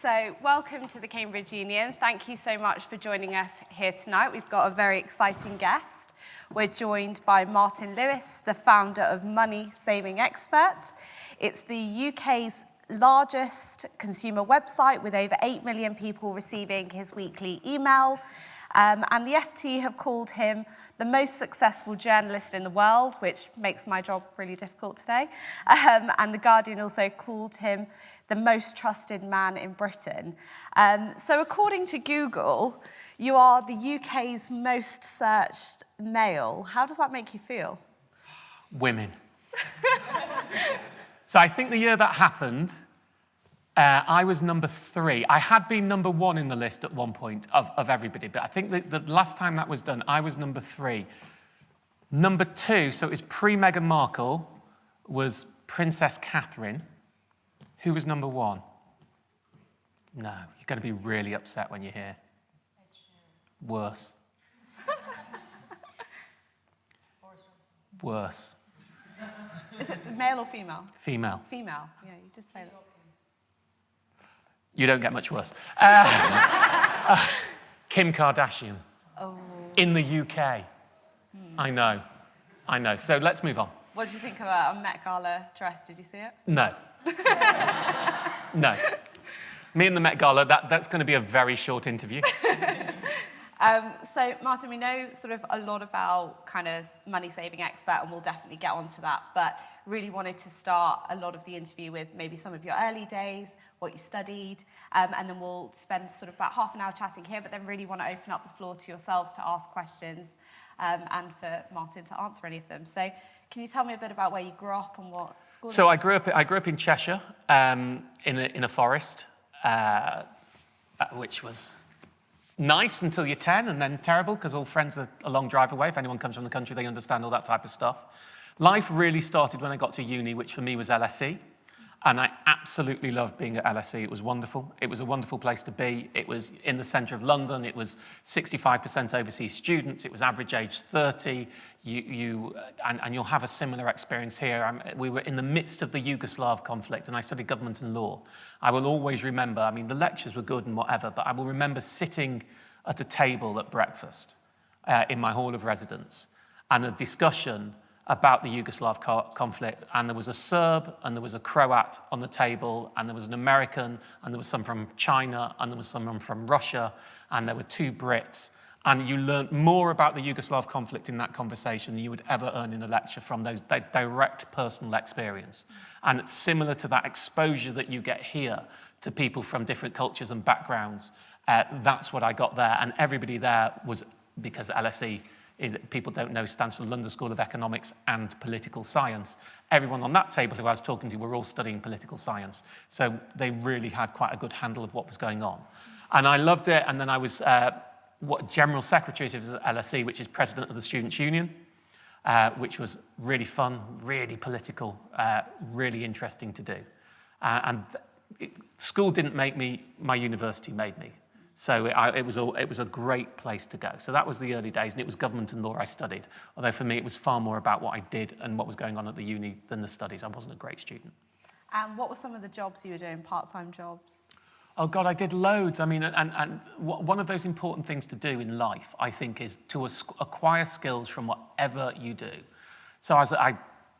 So welcome to the Cambridge Union. Thank you so much for joining us here tonight. We've got a very exciting guest. We're joined by Martin Lewis, the founder of Money Saving Expert. It's the UK's largest consumer website with over 8 million people receiving his weekly email. And the FT have called him the most successful journalist in the world, which makes my job really difficult today. And The Guardian also called him the most trusted man in Britain. So according to Google, you are the UK's most searched male. How does that make you feel? Women. So I think the year that happened, I was number 3. I had been number 1 in the list at one point of everybody, but I think the last time that was done, I was number 3. Number 2, so it was pre-Meghan Markle, was Princess Catherine. Who was number 1? No, you're going to be really upset when you hear. Worse. Worse. Is it male or female? Female. Female, yeah, you just say that. You don't get much worse. Kim Kardashian. Oh. In the UK. I know. So let's move on. What did you think about a Met Gala dress? Did you see it? No. No. Me and the Met Gala, that's going to be a very short interview. So, Martin, we know sort of a lot about kind of Money Saving Expert, and we'll definitely get onto that, but really wanted to start a lot of the interview with maybe some of your early days, what you studied, and then we'll spend sort of about half an hour chatting here, but then really want to open up the floor to yourselves to ask questions and for Martin to answer any of them. So can you tell me a bit about where you grew up and what school? So I grew up in Cheshire, in a forest, which was nice until you're 10, and then terrible because all friends are a long drive away. If anyone comes from the country, they understand all that type of stuff. Life really started when I got to uni, which for me was LSE. And I absolutely loved being at LSE. It was wonderful. It was a wonderful place to be. It was in the centre of London. It was 65% overseas students. It was average age 30. And you'll have a similar experience here. We were in the midst of the Yugoslav conflict, and I studied government and law. I will always remember, I mean, the lectures were good and whatever, but I will remember sitting at a table at breakfast in my hall of residence and a discussion about the Yugoslav conflict, and there was a Serb and there was a Croat on the table, and there was an American, and there was some from China, and there was someone from Russia, and there were 2 Brits, and you learnt more about the Yugoslav conflict in that conversation than you would ever earn in a lecture from those direct personal experience. And it's similar to that exposure that you get here to people from different cultures and backgrounds. That's what I got there, and everybody there was, because LSE people don't know, stands for London School of Economics and Political Science. Everyone on that table who I was talking to were all studying political science. So they really had quite a good handle of what was going on. And I loved it. And then I was General Secretary of LSE, which is President of the Students' Union, which was really fun, really political, really interesting to do. School didn't make me, my university made me. So it was a great place to go. So that was the early days, and it was government and law I studied. Although for me, it was far more about what I did and what was going on at the uni than the studies. I wasn't a great student. And what were some of the jobs you were doing, part-time jobs? Oh, God, I did loads. I mean, and one of those important things to do in life, I think, is to acquire skills from whatever you do. So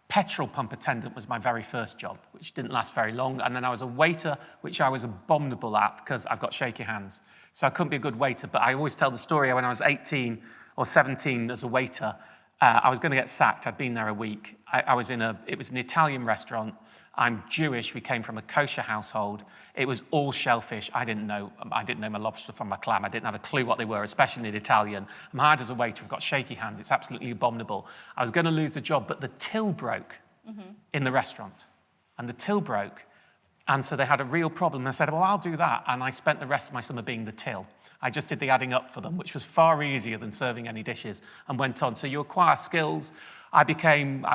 petrol pump attendant was my very first job, which didn't last very long. And then I was a waiter, which I was abominable at because I've got shaky hands. So I couldn't be a good waiter. But I always tell the story when I was 18 or 17 as a waiter, I was going to get sacked. I'd been there a week. It was an Italian restaurant. I'm Jewish. We came from a kosher household. It was all shellfish. I didn't know my lobster from my clam. I didn't have a clue what they were, especially in Italian. I'm hired as a waiter. I've got shaky hands. It's absolutely abominable. I was going to lose the job, but the till broke in the restaurant. And the till broke. And so they had a real problem. I said, well, I'll do that. And I spent the rest of my summer being the till. I just did the adding up for them, which was far easier than serving any dishes, and went on. So you acquire skills. I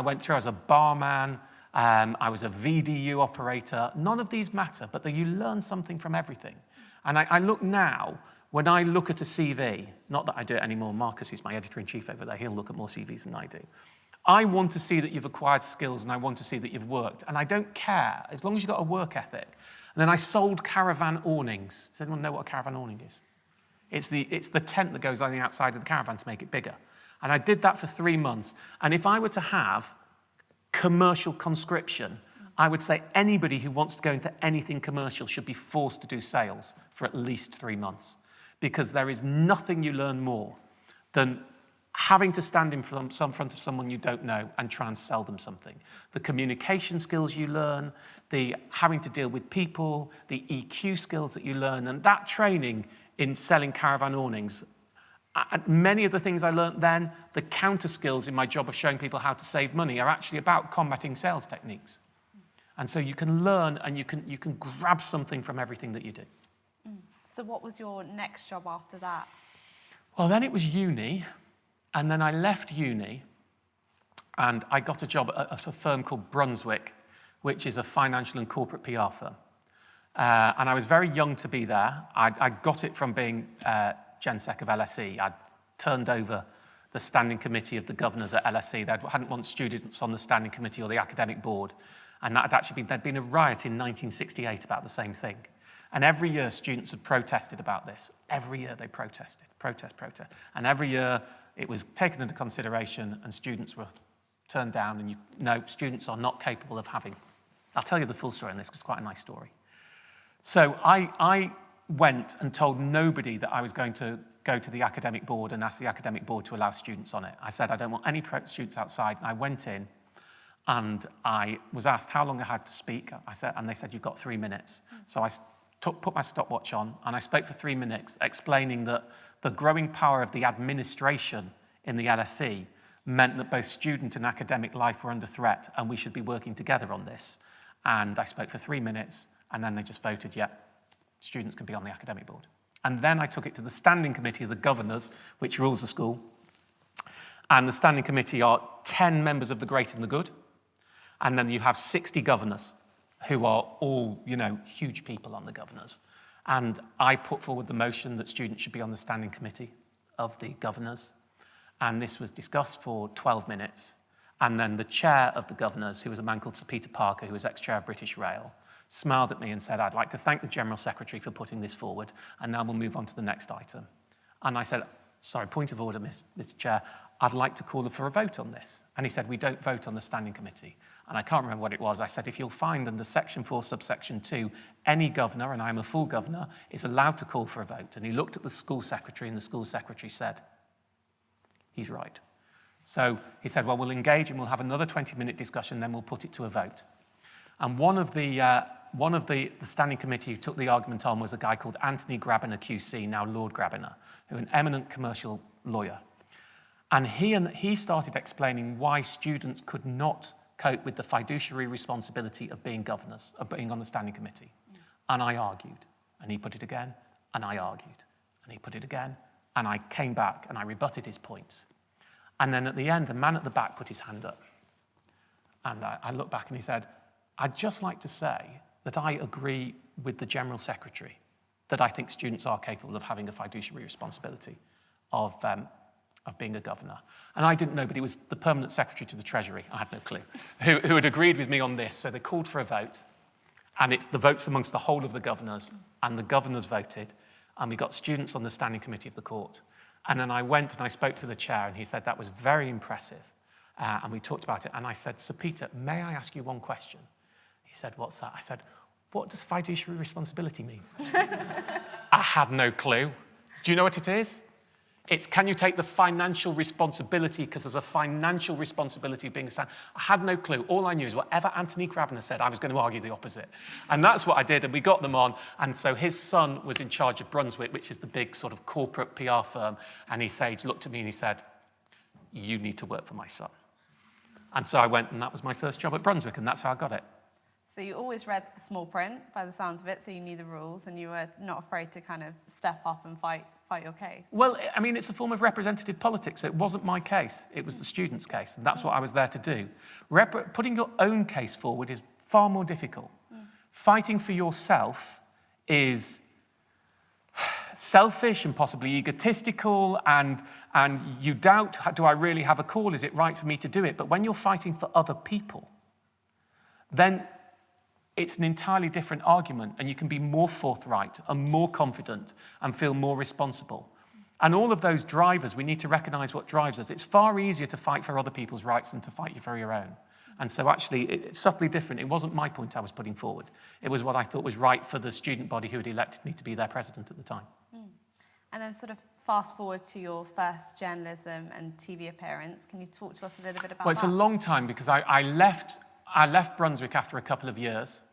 went through as a barman. I was a VDU operator. None of these matter, but you learn something from everything. And I look now, when I look at a CV, not that I do it anymore, Marcus, who's my editor-in-chief over there, he'll look at more CVs than I do. I want to see that you've acquired skills, and I want to see that you've worked. And I don't care, as long as you've got a work ethic. And then I sold caravan awnings. Does anyone know what a caravan awning is? It's the tent that goes on the outside of the caravan to make it bigger. And I did that for 3 months. And if I were to have commercial conscription, I would say anybody who wants to go into anything commercial should be forced to do sales for at least 3 months. Because there is nothing you learn more than having to stand in front of someone you don't know and try and sell them something. The communication skills you learn, the having to deal with people, the EQ skills that you learn, and that training in selling caravan awnings. Many of the things I learned then, the counter skills in my job of showing people how to save money, are actually about combating sales techniques. And so you can learn and you can grab something from everything that you do. So what was your next job after that? Well, then it was uni, and then I left uni, and I got a job at a firm called Brunswick, which is a financial and corporate PR firm. And I was very young to be there. I got it from being GenSec of LSE. I'd turned over the standing committee of the governors at LSE. They hadn't want students on the standing committee or the academic board. And that had actually there'd been a riot in 1968 about the same thing. And every year students had protested about this. Every year they protested, protest. And every year it was taken into consideration and students were turned down. And no, students are not capable of having. I'll tell you the full story on this because it's quite a nice story. So I went and told nobody that I was going to go to the academic board and ask the academic board to allow students on it. I said, I don't want any students outside. And I went in and I was asked how long I had to speak. And they said, you've got 3 minutes. So I put my stopwatch on and I spoke for 3 minutes explaining that the growing power of the administration in the LSE meant that both student and academic life were under threat and we should be working together on this. And I spoke for 3 minutes and then they just voted, yeah, students can be on the academic board. And then I took it to the standing committee of the governors, which rules the school. And the standing committee are 10 members of the great and the good. And then you have 60 governors who are all, huge people on the governors. And I put forward the motion that students should be on the standing committee of the governors. And this was discussed for 12 minutes. And then the chair of the governors, who was a man called Sir Peter Parker, who was ex-chair of British Rail, smiled at me and said, I'd like to thank the General Secretary for putting this forward, and now we'll move on to the next item. And I said, sorry, point of order, Mr. Chair, I'd like to call for a vote on this. And he said, we don't vote on the standing committee. And I can't remember what it was. I said, if you'll find under section 4, subsection 2, any governor, and I'm a full governor, is allowed to call for a vote. And he looked at the school secretary, and the school secretary said, he's right. So he said, well, we'll engage and we'll have another 20-minute discussion, then we'll put it to a vote. And one of the standing committee who took the argument on was a guy called Anthony Grabiner QC, now Lord Grabiner, who was an eminent commercial lawyer. And he started explaining why students could not cope with the fiduciary responsibility of being governors, of being on the standing committee. And I argued, and he put it again, and I argued, and he put it again, and I came back and I rebutted his points. And then at the end, a man at the back put his hand up. And I looked back and he said, I'd just like to say that I agree with the General Secretary that I think students are capable of having a fiduciary responsibility of being a governor. And I didn't know, but he was the permanent secretary to the Treasury, I had no clue, who had agreed with me on this. So they called for a vote, and it's the votes amongst the whole of the governors, and the governors voted, and we got students on the standing committee of the court. And then I went and I spoke to the chair, and he said that was very impressive. And we talked about it, and I said, Sir Peter, may I ask you one question? He said, what's that? I said, what does fiduciary responsibility mean? I had no clue. Do you know what it is? It's, can you take the financial responsibility, because there's a financial responsibility of being a stand. I had no clue. All I knew is whatever Anthony Grabiner said, I was going to argue the opposite. And that's what I did, and we got them on. And so his son was in charge of Brunswick, which is the big sort of corporate PR firm. And he looked at me and he said, you need to work for my son. And so I went, and that was my first job at Brunswick, and that's how I got it. So you always read the small print, by the sounds of it, so you knew the rules, and you were not afraid to kind of step up and fight your case. Well, I mean, it's a form of representative politics. It wasn't my case. It was the students' case, and that's what I was there to do. Putting your own case forward is far more difficult. Fighting for yourself is selfish and possibly egotistical, and you doubt, do I really have a call? Is it right for me to do it? But when you're fighting for other people, then it's an entirely different argument, and you can be more forthright and more confident and feel more responsible. And all of those drivers, we need to recognise what drives us. It's far easier to fight for other people's rights than to fight for your own. And so actually, it's subtly different. It wasn't my point I was putting forward. It was what I thought was right for the student body who had elected me to be their president at the time. And then sort of fast forward to your first journalism and TV appearance. Can you talk to us a little bit about that? Well, it's a long time because I left Brunswick after a couple of years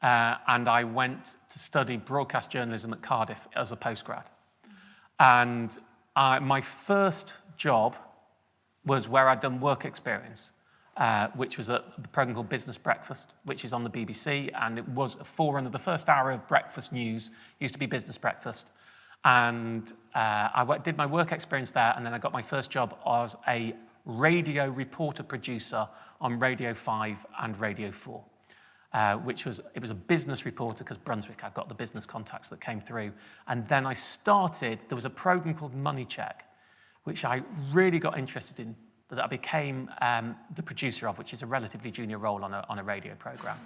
and I went to study broadcast journalism at Cardiff as a postgrad. And my first job was where I'd done work experience, which was at the programme called Business Breakfast, which is on the BBC, and it was a forerunner. The first hour of breakfast news used to be Business Breakfast. And I did my work experience there, and then I got my first job as a radio reporter-producer on Radio 5 and Radio 4, it was a business reporter because Brunswick had got the business contacts that came through. And then there was a programme called Money Check, which I really got interested in, that I became the producer of, which is a relatively junior role on a radio programme.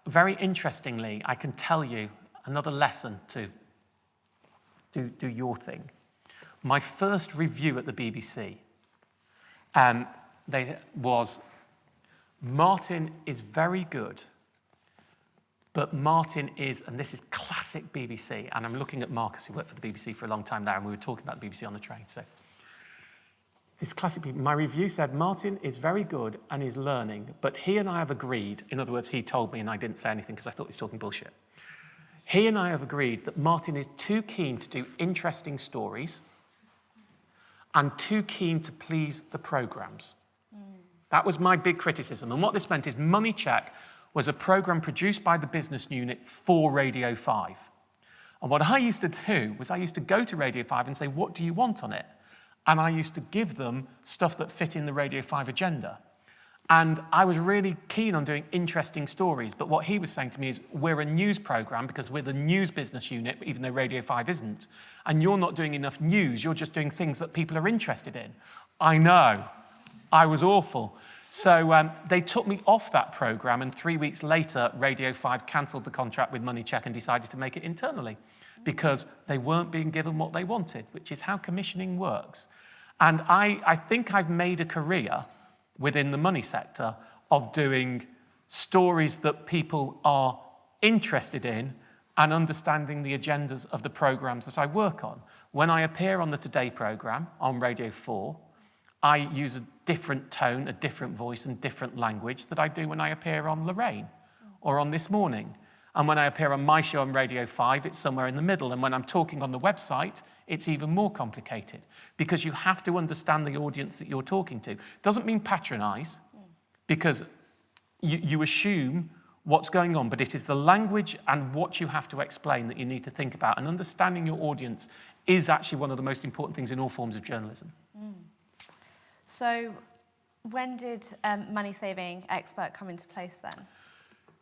Very interestingly, I can tell you another lesson to do your thing. My first review at the BBC was, Martin is very good, but Martin is, and this is classic BBC, and I'm looking at Marcus, who worked for the BBC for a long time there, and we were talking about the BBC on the train, so. It's classic BBC. My review said, Martin is very good and is learning, but he and I have agreed, in other words, he told me and I didn't say anything because I thought he was talking bullshit. He and I have agreed that Martin is too keen to do interesting stories and too keen to please the programmes. That was my big criticism. And what this meant is Money Check was a programme produced by the business unit for Radio 5. And what I used to do was I used to go to Radio 5 and say, what do you want on it? And I used to give them stuff that fit in the Radio 5 agenda. And I was really keen on doing interesting stories. But what he was saying to me is, we're a news programme because we're the news business unit, even though Radio 5 isn't. And you're not doing enough news. You're just doing things that people are interested in. I know. I was awful. So they took me off that programme, and 3 weeks later, Radio 5 cancelled the contract with Money Check and decided to make it internally because they weren't being given what they wanted, which is how commissioning works. And I think I've made a career within the money sector of doing stories that people are interested in and understanding the agendas of the programmes that I work on. When I appear on the Today programme on Radio 4, I use a different tone, a different voice and different language that I do when I appear on Lorraine or on This Morning. And when I appear on my show on Radio 5, it's somewhere in the middle. And when I'm talking on the website, it's even more complicated because you have to understand the audience that you're talking to. Doesn't mean patronise, because you assume what's going on, but it is the language and what you have to explain that you need to think about. And understanding your audience is actually one of the most important things in all forms of journalism. So when did Money Saving Expert come into place then?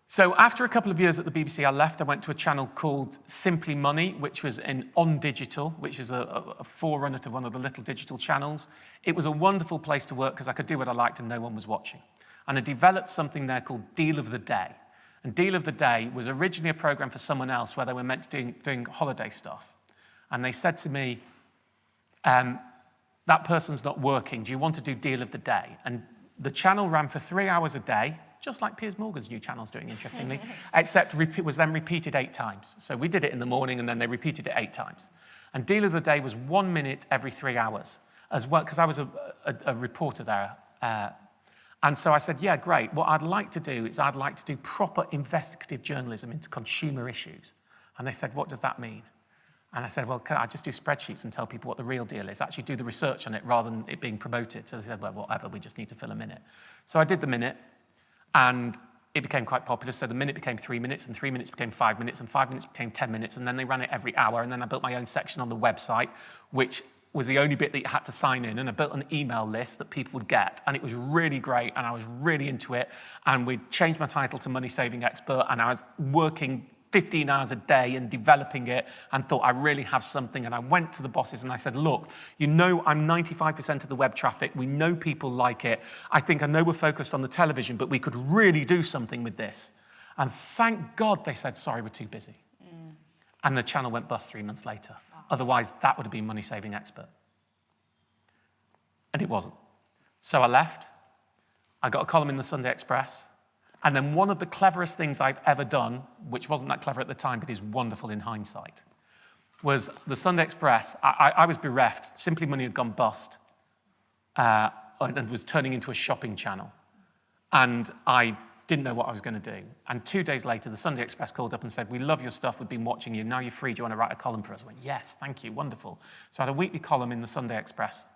So after a couple of years at the BBC, I left. I went to a channel called Simply Money, which was on digital, which is a forerunner to one of the little digital channels. It was a wonderful place to work because I could do what I liked and no one was watching. And I developed something there called Deal of the Day. And Deal of the Day was originally a programme for someone else where they were meant to doing holiday stuff. And they said to me, that person's not working. Do you want to do Deal of the Day? And the channel ran for 3 hours a day, just like Piers Morgan's new channel's doing, interestingly, except it was then repeated 8 times. So we did it in the morning, and then they repeated it 8 times. And Deal of the Day was 1 minute every 3 hours, as well, because I was a reporter there. And so I said, yeah, great. What I'd like to do is I'd like to do proper investigative journalism into consumer issues. And they said, what does that mean? And I said, well, can I just do spreadsheets and tell people what the real deal is? Actually do the research on it rather than it being promoted. So they said, well, whatever, we just need to fill a minute. So I did the minute, and it became quite popular. So the minute became 3 minutes, and 3 minutes became 5 minutes, and 5 minutes became 10 minutes, and then they ran it every hour. And then I built my own section on the website, which was the only bit that you had to sign in, and I built an email list that people would get, and it was really great, and I was really into it. And we changed my title to Money Saving Expert, and I was working 15 hours a day and developing it and thought I really have something. And I went to the bosses and I said, look, you know I'm 95% of the web traffic. We know people like it. I know we're focused on the television, but we could really do something with this. And thank God they said, sorry, we're too busy. And the channel went bust 3 months later. Otherwise, that would have been Money Saving Expert. And it wasn't. So I left. I got a column in the Sunday Express. And then one of the cleverest things I've ever done, which wasn't that clever at the time, but is wonderful in hindsight, was the Sunday Express. I was bereft. Simply Money had gone bust and was turning into a shopping channel. And I didn't know what I was going to do. And 2 days later, the Sunday Express called up and said, we love your stuff. We've been watching you. Now you're free. Do you want to write a column for us? I went, yes, thank you. Wonderful. So I had a weekly column in the Sunday Express.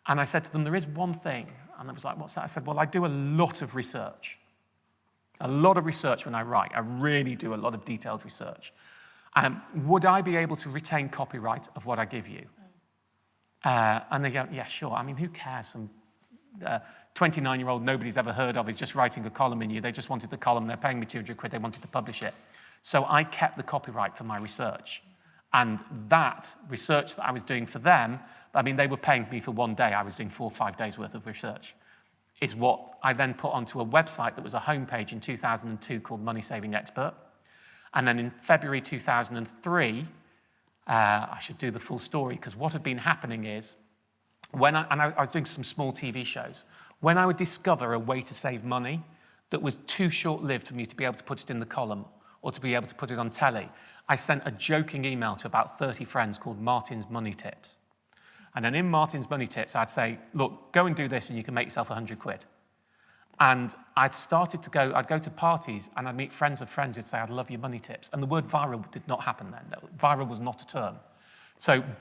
And I said to them, there is one thing. And I was like, what's that? I said, well, I do a lot of research. A lot of research when I write. I really do a lot of detailed research. Would I be able to retain copyright of what I give you? And they go, yeah, sure. I mean, who cares? Some 29-year-old nobody's ever heard of is just writing a column in you. They just wanted the column. They're paying me 200 quid. They wanted to publish it. So I kept the copyright for my research. And that research that I was doing for them, I mean, they were paying me for 1 day. I was doing 4 or 5 days worth of research, is what I then put onto a website that was a homepage in 2002 called Money Saving Expert. And then in February 2003, I should do the full story, because what had been happening is, I was doing some small TV shows, when I would discover a way to save money that was too short-lived for me to be able to put it in the column or to be able to put it on telly, I sent a joking email to about 30 friends called Martin's Money Tips. And then in Martin's Money Tips, I'd say, look, go and do this and you can make yourself 100 quid. And I'd go to parties and I'd meet friends of friends who'd say, I'd love your money tips. And the word viral did not happen then. Viral was not a term.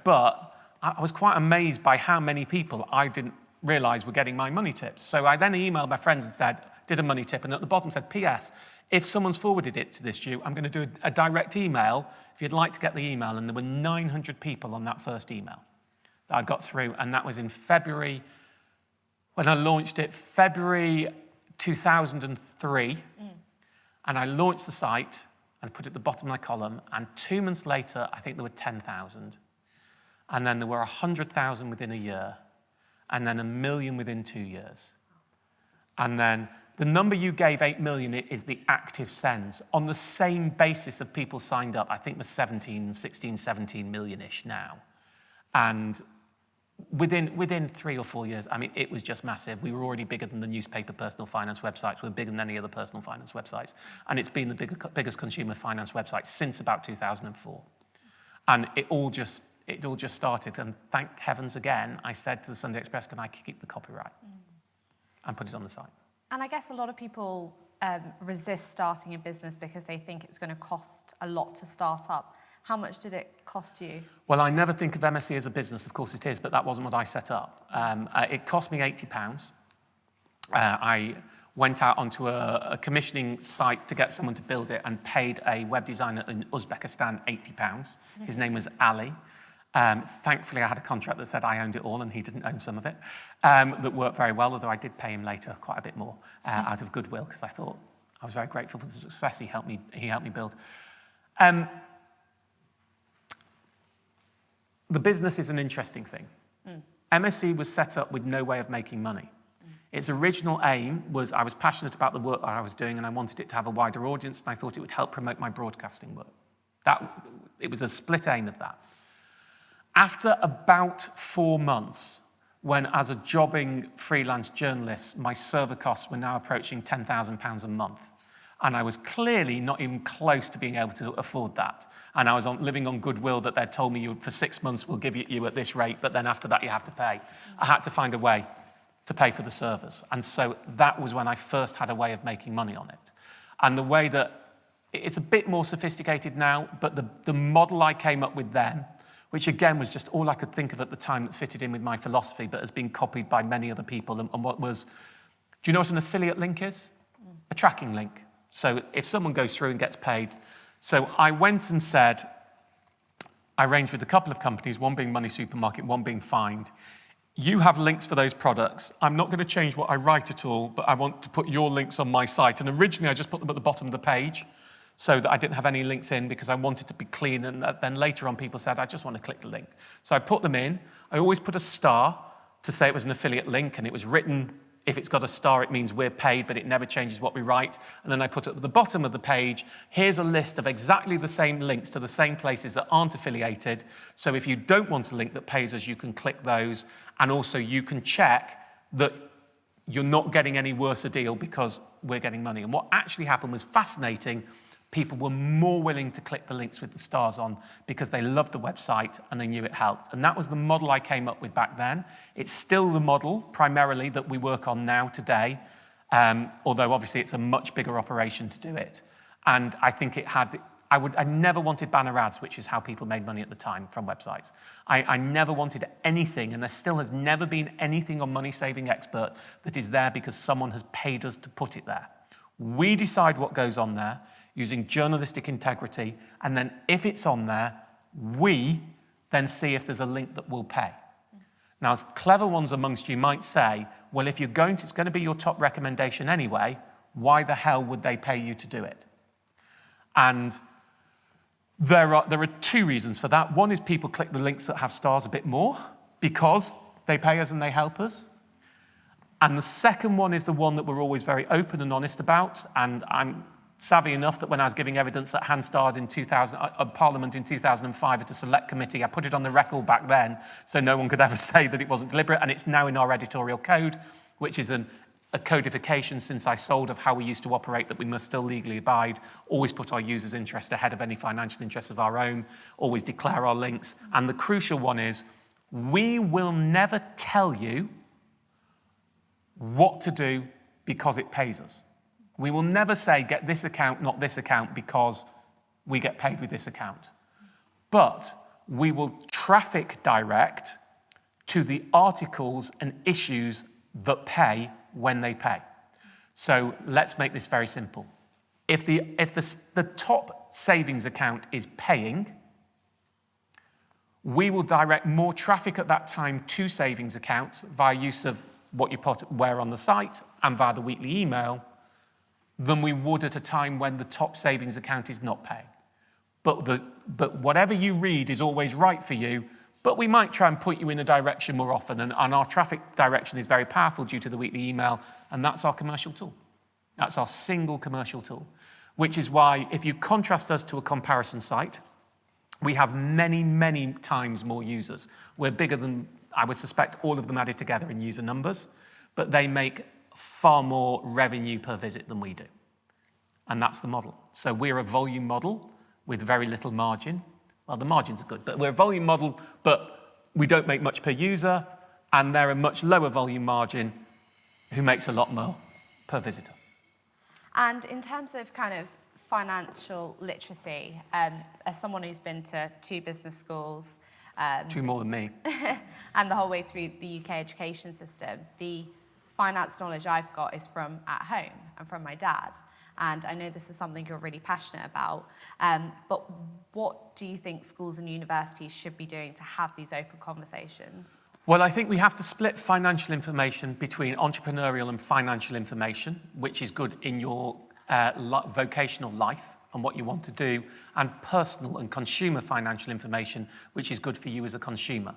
But I was quite amazed by how many people I didn't realize were getting my money tips. So I then emailed my friends and said, did a money tip, and at the bottom said, P.S., if someone's forwarded it to this you, I'm going to do a direct email if you'd like to get the email. And there were 900 people on that first email that I got through, and that was in February, when I launched it, February 2003, and I launched the site and put it at the bottom of my column, and 2 months later, I think there were 10,000, and then there were 100,000 within a year, and then 1 million within 2 years. And then the number you gave, 8 million, is the active sends. On the same basis of people signed up, I think was 16, 17 million-ish now. And within 3 or 4 years, I mean, it was just massive. We were already bigger than the newspaper personal finance websites. We were bigger than any other personal finance websites. And it's been the biggest consumer finance website since about 2004. And it all just started. And thank heavens again, I said to the Sunday Express, can I keep the copyright? And put it on the site. And I guess a lot of people resist starting a business because they think it's going to cost a lot to start up. How much did it cost you? Well, I never think of MSE as a business. Of course it is, but that wasn't what I set up. It cost me £80. I went out onto a commissioning site to get someone to build it and paid a web designer in Uzbekistan £80. His name was Ali. Thankfully, I had a contract that said I owned it all and he didn't own some of it. That worked very well, although I did pay him later quite a bit more out of goodwill, because I thought I was very grateful for the success he helped me build. The business is an interesting thing. MSE was set up with no way of making money. Its original aim was I was passionate about the work that I was doing and I wanted it to have a wider audience, and I thought it would help promote my broadcasting work. It was a split aim of that. After about 4 months, when as a jobbing freelance journalist, my server costs were now approaching £10,000 a month, and I was clearly not even close to being able to afford that. And I was living on goodwill that they'd told me for 6 months we'll give it you at this rate, but then after that you have to pay. I had to find a way to pay for the servers. And so that was when I first had a way of making money on it. And the way that, it's a bit more sophisticated now, but the model I came up with then, which again was just all I could think of at the time that fitted in with my philosophy, but has been copied by many other people, and what was, do you know what an affiliate link is? A tracking link. So if someone goes through and gets paid, so I went and said, I arranged with a couple of companies, one being Money Supermarket, one being Find. You have links for those products. I'm not going to change what I write at all, but I want to put your links on my site. And originally I just put them at the bottom of the page so that I didn't have any links in because I wanted to be clean. And then later on, people said, I just want to click the link. So I put them in. I always put a star to say it was an affiliate link, and it was written, if it's got a star, it means we're paid, but it never changes what we write. And then I put at the bottom of the page, here's a list of exactly the same links to the same places that aren't affiliated. So if you don't want a link that pays us, you can click those. And also you can check that you're not getting any worse a deal because we're getting money. And what actually happened was fascinating. People were more willing to click the links with the stars on because they loved the website and they knew it helped. And that was the model I came up with back then. It's still the model, primarily, that we work on now today, although obviously it's a much bigger operation to do it. And I think it had... I never wanted banner ads, which is how people made money at the time from websites. I never wanted anything, and there still has never been anything on Money Saving Expert that is there because someone has paid us to put it there. We decide what goes on there using journalistic integrity, and then if it's on there, we then see if there's a link that will pay. Now, as clever ones amongst you might say, well, if it's going to be your top recommendation anyway, why the hell would they pay you to do it? And there are two reasons for that. One is people click the links that have stars a bit more because they pay us and they help us. And the second one is the one that we're always very open and honest about. And I'm savvy enough that when I was giving evidence at Hansard in Parliament in 2005 at a select committee, I put it on the record back then so no one could ever say that it wasn't deliberate. And it's now in our editorial code, which is a codification since I sold of how we used to operate, that we must still legally abide, always put our users' interest ahead of any financial interests of our own, always declare our links. And the crucial one is, we will never tell you what to do because it pays us. We will never say, get this account, not this account, because we get paid with this account. But we will traffic direct to the articles and issues that pay when they pay. So let's make this very simple. If the top savings account is paying, we will direct more traffic at that time to savings accounts via use of what you put where on the site and via the weekly email than we would at a time when the top savings account is not paying. But whatever you read is always right for you, but we might try and point you in a direction more often, and our traffic direction is very powerful due to the weekly email, and that's our commercial tool. That's our single commercial tool, which is why if you contrast us to a comparison site, we have many, many times more users. We're bigger than, I would suspect, all of them added together in user numbers, but they make far more revenue per visit than we do. And that's the model. So we're a volume model with very little margin. Well, the margins are good, but we're a volume model, but we don't make much per user, and they're a much lower volume margin who makes a lot more per visitor. And in terms of kind of financial literacy, as someone who's been to 2 business schools... 2 more than me. and the whole way through the UK education system, the finance knowledge I've got is from at home and from my dad. And I know this is something you're really passionate about. But what do you think schools and universities should be doing to have these open conversations? Well, I think we have to split financial information between entrepreneurial and financial information, which is good in your vocational life and what you want to do, and personal and consumer financial information, which is good for you as a consumer.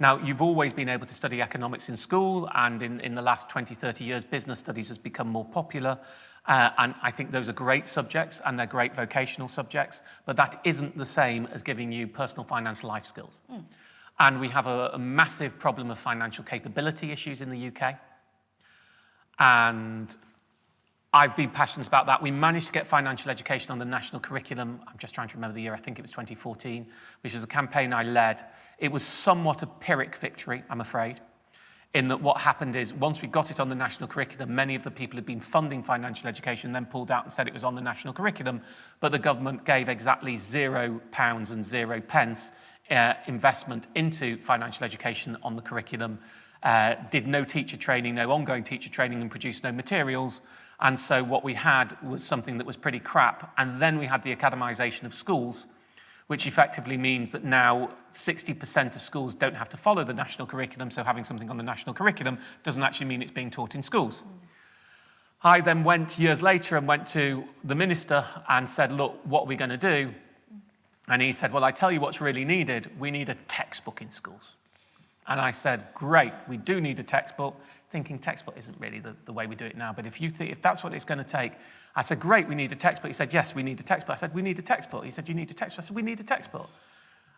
Now, you've always been able to study economics in school, and in the last 20, 30 years, business studies has become more popular. And I think those are great subjects, and they're great vocational subjects, but that isn't the same as giving you personal finance life skills. And we have a massive problem of financial capability issues in the UK. And I've been passionate about that. We managed to get financial education on the national curriculum. I'm just trying to remember the year, I think it was 2014, which was a campaign I led. It was somewhat a Pyrrhic victory, I'm afraid, in that what happened is once we got it on the national curriculum, many of the people who'd been funding financial education then pulled out and said it was on the national curriculum, but the government gave exactly £0 and 0 pence investment into financial education on the curriculum, did no teacher training, no ongoing teacher training, and produced no materials. And so what we had was something that was pretty crap. And then we had the academisation of schools, which effectively means that now 60% of schools don't have to follow the national curriculum, so having something on the national curriculum doesn't actually mean it's being taught in schools. I then went years later and went to the minister and said, look, what are we going to do? And he said, well, I tell you what's really needed. We need a textbook in schools. And I said, great, we do need a textbook, thinking textbook isn't really the way we do it now. But if that's what it's going to take, I said, great, we need a textbook. He said, yes, we need a textbook. I said, we need a textbook. He said, you need a textbook. I said, we need a textbook.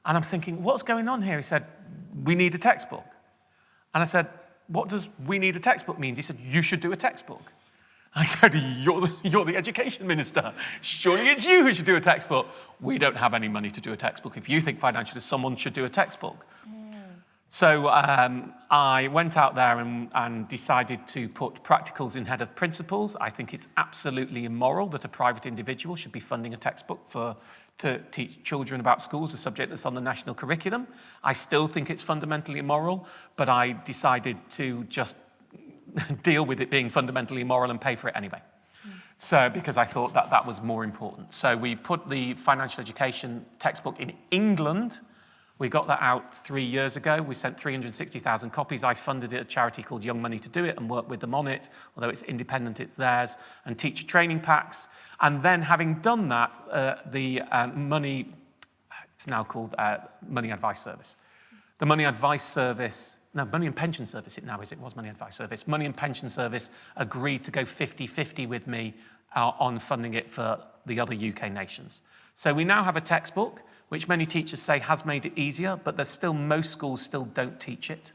And I'm thinking, what's going on here? He said, we need a textbook. And I said, what does we need a textbook mean? He said, you should do a textbook. I said, you're the education minister. Surely it's you who should do a textbook. We don't have any money to do a textbook. If you think financially someone should do a textbook. So I went out there and decided to put practicals in head of principles. I think it's absolutely immoral that a private individual should be funding a textbook to teach children about schools, a subject that's on the national curriculum. I still think it's fundamentally immoral, but I decided to just deal with it being fundamentally immoral and pay for it anyway. So, because I thought that was more important. So we put the financial education textbook in England. We got that out 3 years ago. We sent 360,000 copies. I funded it, a charity called Young Money to do it and worked with them on it. Although it's independent, it's theirs. And teacher training packs. And then having done that, it's now called Money Advice Service. The Money Advice Service, no, Money and Pension Service it now is, it was Money Advice Service. Money and Pension Service agreed to go 50-50 with me on funding it for the other UK nations. So we now have a textbook, which many teachers say has made it easier, but most schools still don't teach it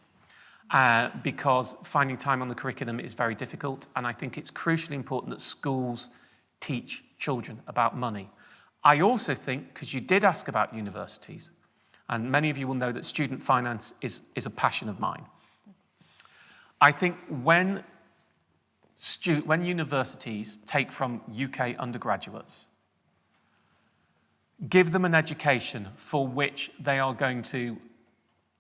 because finding time on the curriculum is very difficult. And I think it's crucially important that schools teach children about money. I also think, because you did ask about universities, and many of you will know that student finance is a passion of mine. I think when universities take from UK undergraduates, give them an education for which they are going to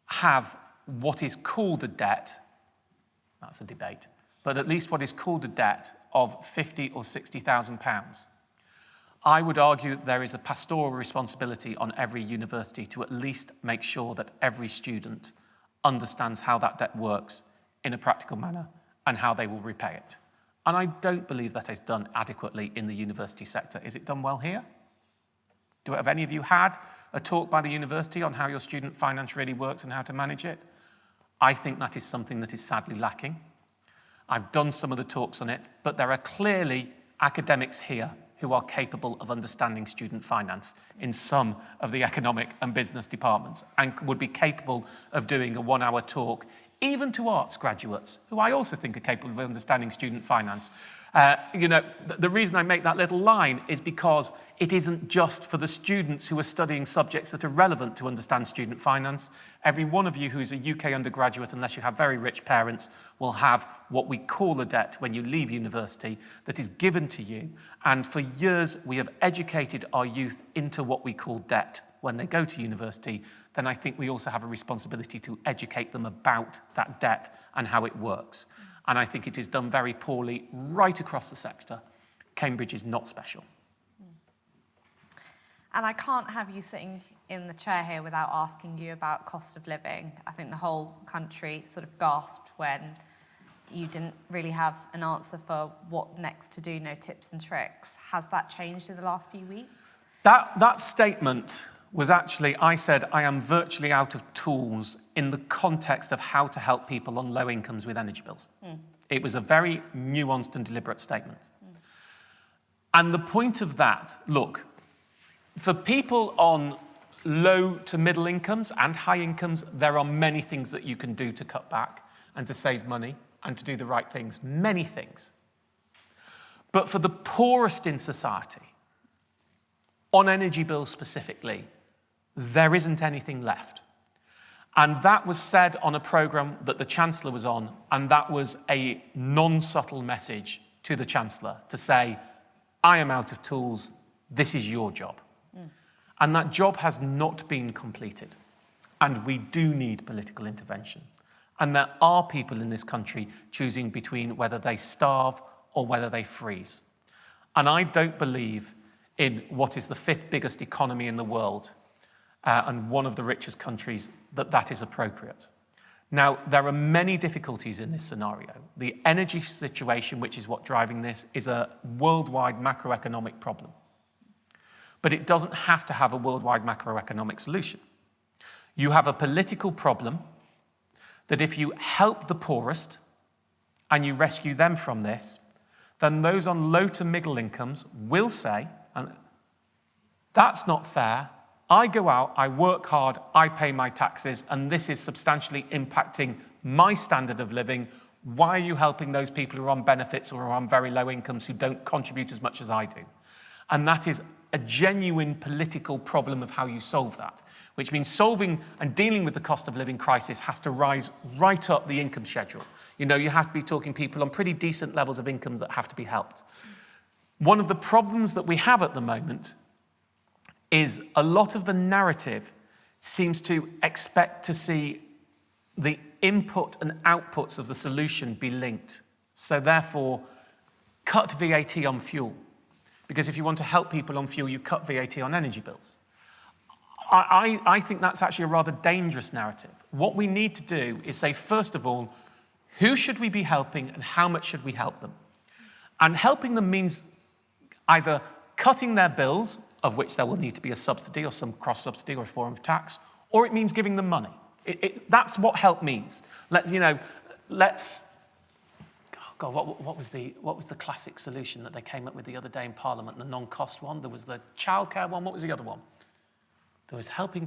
have what is called a debt, that's a debate, but at least what is called a debt of £50,000 or £60,000. I would argue that there is a pastoral responsibility on every university to at least make sure that every student understands how that debt works in a practical manner and how they will repay it. And I don't believe that is done adequately in the university sector. Is it done well here? Have any of you had a talk by the university on how your student finance really works and how to manage it? I think that is something that is sadly lacking. I've done some of the talks on it, but there are clearly academics here who are capable of understanding student finance in some of the economic and business departments and would be capable of doing a 1-hour talk, even to arts graduates, who I also think are capable of understanding student finance. The reason I make that little line is because it isn't just for the students who are studying subjects that are relevant to understand student finance. Every one of you who's a UK undergraduate, unless you have very rich parents, will have what we call a debt when you leave university that is given to you. And for years, we have educated our youth into what we call debt when they go to university. Then I think we also have a responsibility to educate them about that debt and how it works. And I think it is done very poorly right across the sector. Cambridge is not special. And I can't have you sitting in the chair here without asking you about cost of living. I think the whole country sort of gasped when you didn't really have an answer for what next to do, no tips and tricks. Has that changed in the last few weeks? That statement was actually, I said, I am virtually out of tools in the context of how to help people on low incomes with energy bills. It was a very nuanced and deliberate statement. And the point of that, look, for people on low to middle incomes and high incomes, there are many things that you can do to cut back and to save money and to do the right things, many things. But for the poorest in society, on energy bills specifically, there isn't anything left. And that was said on a programme that the Chancellor was on, and that was a non-subtle message to the Chancellor to say, I am out of tools, this is your job. And that job has not been completed. And we do need political intervention. And there are people in this country choosing between whether they starve or whether they freeze. And I don't believe in what is the 5th biggest economy in the world and one of the richest countries that is appropriate. Now, there are many difficulties in this scenario. The energy situation, which is what's driving this, is a worldwide macroeconomic problem. But it doesn't have to have a worldwide macroeconomic solution. You have a political problem that if you help the poorest and you rescue them from this, then those on low to middle incomes will say, and that's not fair, I go out, I work hard, I pay my taxes, and this is substantially impacting my standard of living. Why are you helping those people who are on benefits or are on very low incomes who don't contribute as much as I do? And that is a genuine political problem of how you solve that, which means solving and dealing with the cost of living crisis has to rise right up the income schedule. You know, you have to be talking people on pretty decent levels of income that have to be helped. One of the problems that we have at the moment is a lot of the narrative seems to expect to see the input and outputs of the solution be linked. So therefore, cut VAT on fuel. Because if you want to help people on fuel, you cut VAT on energy bills. I think that's actually a rather dangerous narrative. What we need to do is say, first of all, who should we be helping and how much should we help them? And helping them means either cutting their bills, of which there will need to be a subsidy or some cross-subsidy or a form of tax, or it means giving them money. That's what help means. God, what was the classic solution that they came up with the other day in Parliament, the non-cost one? There was the childcare one. What was the other one? There was helping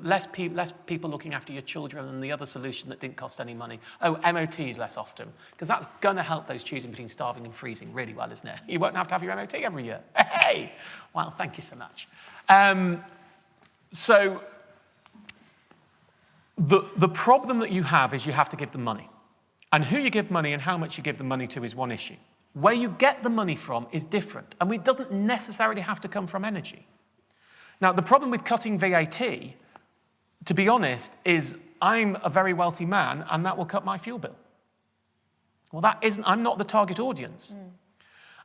less people looking after your children, and the other solution that didn't cost any money. Oh, MOTs less often, because that's going to help those choosing between starving and freezing really well, isn't it? You won't have to have your MOT every year. Hey! Well, thank you so much. So the problem that you have is you have to give them money. And who you give money and how much you give the money to is one issue. Where you get the money from is different, and it doesn't necessarily have to come from energy. Now, the problem with cutting VAT, to be honest, is I'm a very wealthy man and that will cut my fuel bill. Well, I'm not the target audience.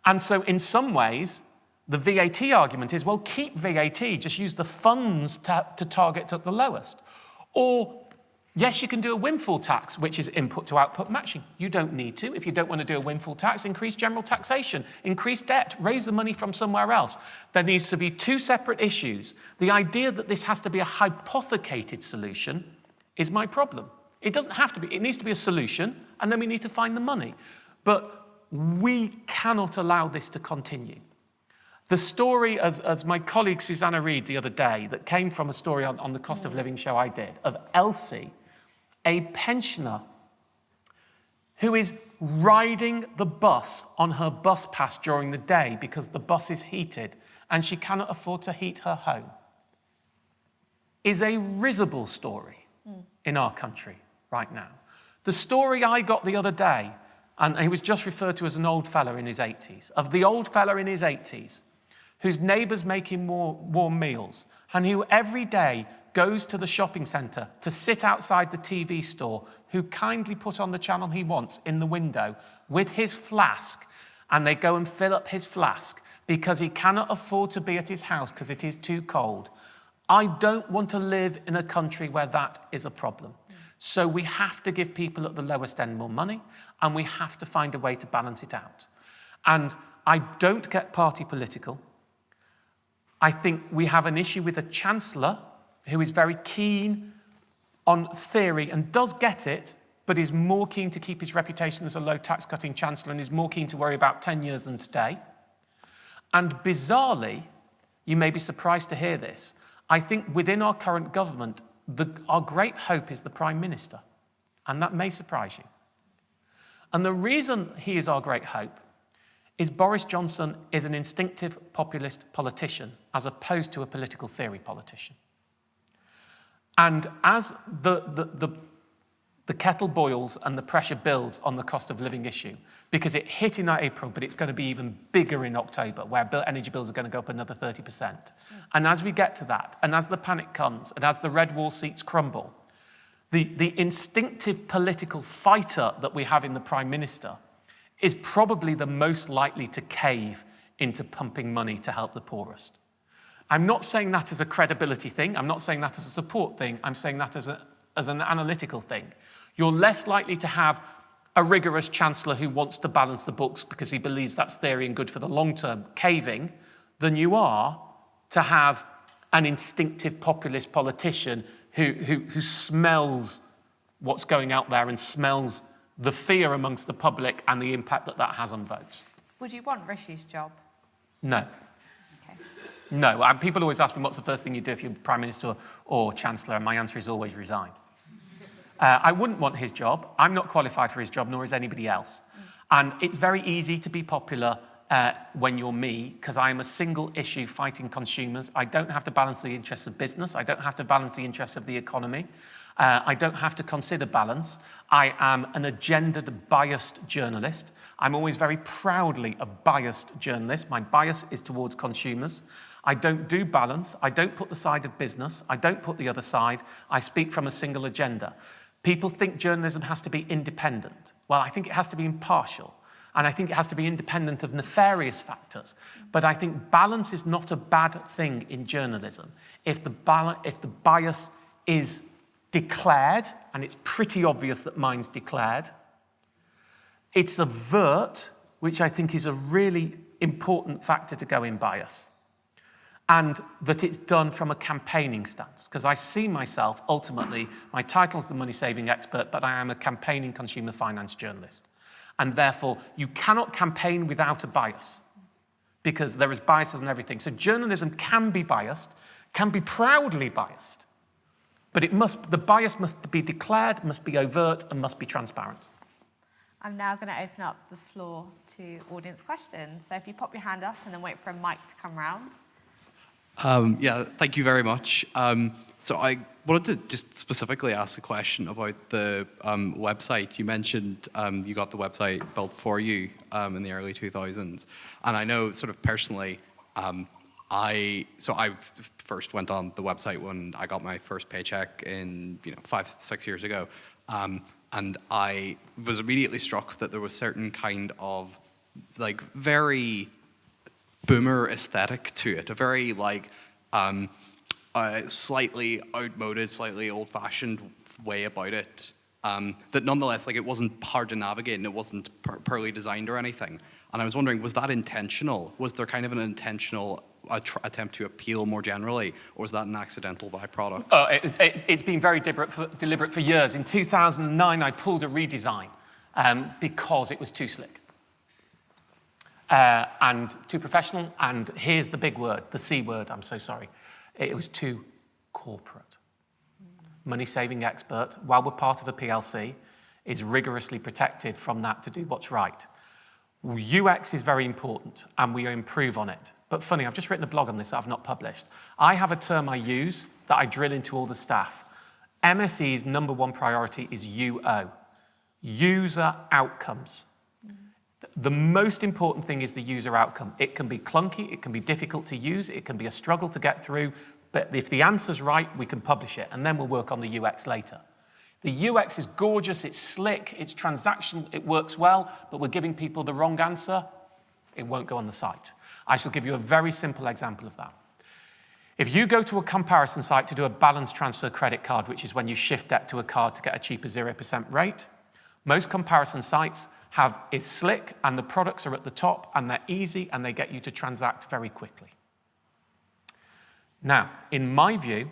And so in some ways, the VAT argument is, well, keep VAT, just use the funds to target at the lowest. Or, yes, you can do a windfall tax, which is input to output matching. You don't need to. If you don't want to do a windfall tax, increase general taxation, increase debt, raise the money from somewhere else. There needs to be two separate issues. The idea that this has to be a hypothecated solution is my problem. It doesn't have to be. It needs to be a solution, and then we need to find the money. But we cannot allow this to continue. The story, as my colleague Susanna Reid the other day, that came from a story on the cost of living show I did, of Elsie, a pensioner who is riding the bus on her bus pass during the day because the bus is heated and she cannot afford to heat her home, is a risible story in our country right now. The story I got the other day, and he was just referred to as an old fella in his 80s, of the old fella in his 80s whose neighbours make him warm meals and who every day goes to the shopping centre to sit outside the TV store, who kindly put on the channel he wants in the window with his flask, and they go and fill up his flask because he cannot afford to be at his house because it is too cold. I don't want to live in a country where that is a problem. So we have to give people at the lowest end more money, and we have to find a way to balance it out. And I don't get party political. I think we have an issue with a chancellor who is very keen on theory and does get it, but is more keen to keep his reputation as a low tax-cutting chancellor and is more keen to worry about 10 years than today. And bizarrely, you may be surprised to hear this, I think within our current government, our great hope is the Prime Minister. And that may surprise you. And the reason he is our great hope is Boris Johnson is an instinctive populist politician as opposed to a political theory politician. And as the kettle boils and the pressure builds on the cost of living issue, because it hit in April, but it's going to be even bigger in October, where energy bills are going to go up another 30%. And as we get to that, and as the panic comes, and as the red wall seats crumble, the instinctive political fighter that we have in the Prime Minister is probably the most likely to cave into pumping money to help the poorest. I'm not saying that as a credibility thing. I'm not saying that as a support thing. I'm saying that as an analytical thing. You're less likely to have a rigorous chancellor who wants to balance the books because he believes that's theory and good for the long term caving than you are to have an instinctive populist politician who smells what's going out there and smells the fear amongst the public and the impact that that has on votes. Would you want Rishi's job? No. Okay. No. And people always ask me, what's the first thing you do if you're Prime Minister or Chancellor? And my answer is always resign. I wouldn't want his job. I'm not qualified for his job, nor is anybody else. And it's very easy to be popular when you're me, because I am a single issue fighting consumers. I don't have to balance the interests of business. I don't have to balance the interests of the economy. I don't have to consider balance. I am an agenda-biased journalist. I'm always very proudly a biased journalist. My bias is towards consumers. I don't do balance. I don't put the side of business. I don't put the other side. I speak from a single agenda. People think journalism has to be independent. Well, I think it has to be impartial. And I think it has to be independent of nefarious factors. But I think balance is not a bad thing in journalism. If the bias is declared, and it's pretty obvious that mine's declared, it's avert, which I think is a really important factor to go in bias. And that it's done from a campaigning stance. Because I see myself, ultimately, my title's the money saving expert, but I am a campaigning consumer finance journalist. And therefore, you cannot campaign without a bias, because there is biases in everything. So journalism can be biased, can be proudly biased, but the bias must be declared, must be overt, and must be transparent. I'm now going to open up the floor to audience questions. So if you pop your hand up and then wait for a mic to come round. Yeah, thank you very much. So I wanted to just specifically ask a question about the website. You mentioned you got the website built for you in the early 2000s. And I know sort of personally, I first went on the website when I got my first paycheck in 5-6 years ago. And I was immediately struck that there was certain kind of like very boomer aesthetic to it, a very like slightly outmoded, slightly old-fashioned way about it. That nonetheless, like, it wasn't hard to navigate and it wasn't poorly designed or anything. And I was wondering, was that intentional? Was there kind of an intentional attempt to appeal more generally, or was that an accidental byproduct? It's been very deliberate for years. In 2009, I pulled a redesign because it was too slick. And too professional, and here's the big word, the C word, I'm so sorry. It was too corporate. Money saving expert, while we're part of a PLC, is rigorously protected from that to do what's right. UX is very important, and we improve on it. But funny, I've just written a blog on this that I've not published. I have a term I use that I drill into all the staff. MSE's number one priority is UO, user outcomes. The most important thing is the user outcome. It can be clunky, it can be difficult to use, it can be a struggle to get through, but if the answer's right, we can publish it, and then we'll work on the UX later. The UX is gorgeous, it's slick, it's transactional, it works well, but we're giving people the wrong answer, it won't go on the site. I shall give you a very simple example of that. If you go to a comparison site to do a balance transfer credit card, which is when you shift debt to a card to get a cheaper 0% rate, most comparison sites is slick, and the products are at the top, and they're easy, and they get you to transact very quickly. Now, in my view,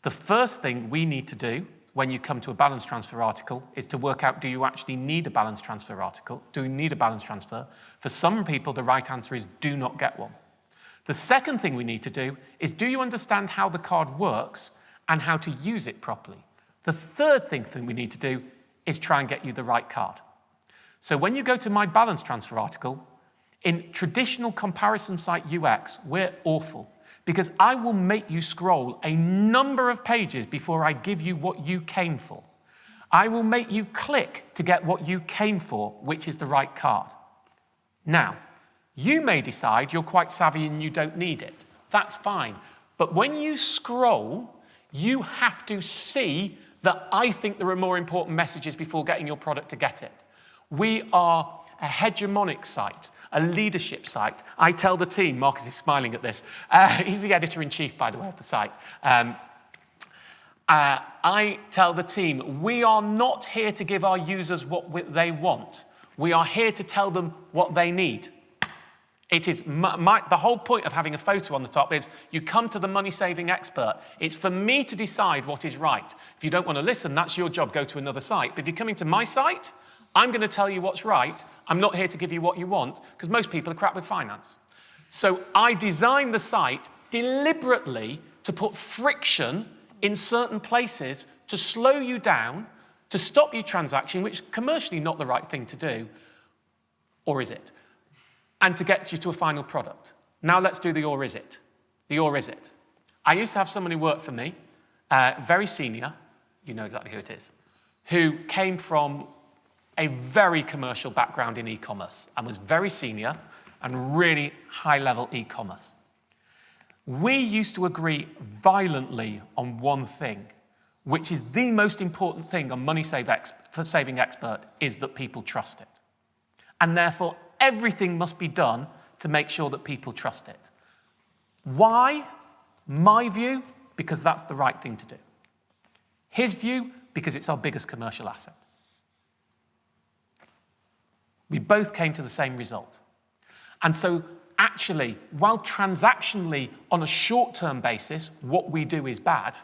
the first thing we need to do when you come to a balance transfer article is to work out, do you actually need a balance transfer article? Do you need a balance transfer? For some people, the right answer is do not get one. The second thing we need to do is, do you understand how the card works and how to use it properly? The third thing we need to do is try and get you the right card. So when you go to my balance transfer article, in traditional comparison site UX, we're awful, because I will make you scroll a number of pages before I give you what you came for. I will make you click to get what you came for, which is the right card. Now, you may decide you're quite savvy and you don't need it. That's fine. But when you scroll, you have to see that I think there are more important messages before getting your product to get it. We are a hegemonic site, a leadership site. I tell the team, Marcus is smiling at this, he's the editor-in-chief, by the way, of the site. I tell the team, we are not here to give our users what they want. We are here to tell them what they need. It is the whole point of having a photo on the top is you come to the money-saving expert. It's for me to decide what is right. If you don't want to listen, that's your job. Go to another site. But if you're coming to my site, I'm going to tell you what's right. I'm not here to give you what you want, because most people are crap with finance. So I designed the site deliberately to put friction in certain places to slow you down, to stop you transacting, which is commercially not the right thing to do. Or is it? And to get you to a final product. Now let's do the or is it. The or is it. I used to have someone who worked for me, very senior, you know exactly who it is, who came from a very commercial background in e-commerce and was very senior and really high-level e-commerce. We used to agree violently on one thing, which is the most important thing on Money Saving Expert, is that people trust it. And therefore, everything must be done to make sure that people trust it. Why? My view, because that's the right thing to do. His view, because it's our biggest commercial asset. We both came to the same result. And so, actually, while transactionally, on a short-term basis, what we do is bad,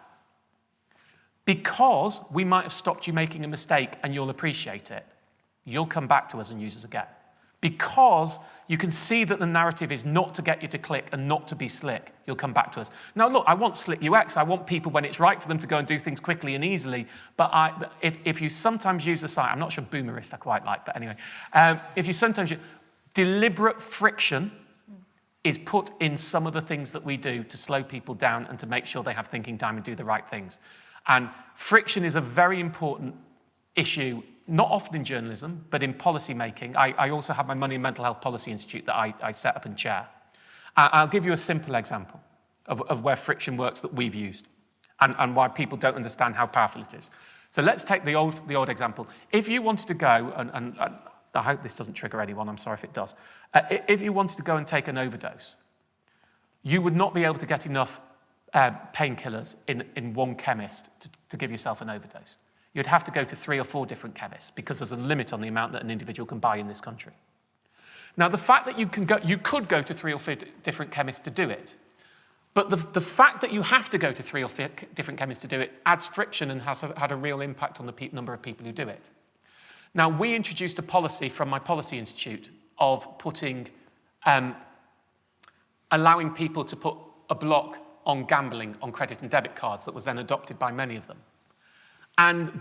because we might have stopped you making a mistake and you'll appreciate it, you'll come back to us and use us again. Because you can see that the narrative is not to get you to click and not to be slick, you'll come back to us. Now, look, I want slick UX. I want people, when it's right for them, to go and do things quickly and easily. But if you sometimes use the site, I'm not sure boomerist I quite like, but anyway, if you sometimes use deliberate friction is put in some of the things that we do to slow people down and to make sure they have thinking time and do the right things. And friction is a very important issue, not often in journalism, but in policy making. I also have my Money and Mental Health Policy Institute that I set up and chair. I'll give you a simple example of where friction works that we've used and why people don't understand how powerful it is. So let's take the old example. If you wanted to go, and I hope this doesn't trigger anyone, I'm sorry if it does. If you wanted to go and take an overdose, you would not be able to get enough painkillers in one chemist to give yourself an overdose. You'd have to go to 3 or 4 different chemists because there's a limit on the amount that an individual can buy in this country. Now, the fact that you could go to 3 or 4 different chemists to do it, but the fact that you have to go to 3 or 4 different chemists to do it adds friction and has had a real impact on the number of people who do it. Now, we introduced a policy from my Policy Institute of putting, allowing people to put a block on gambling on credit and debit cards that was then adopted by many of them.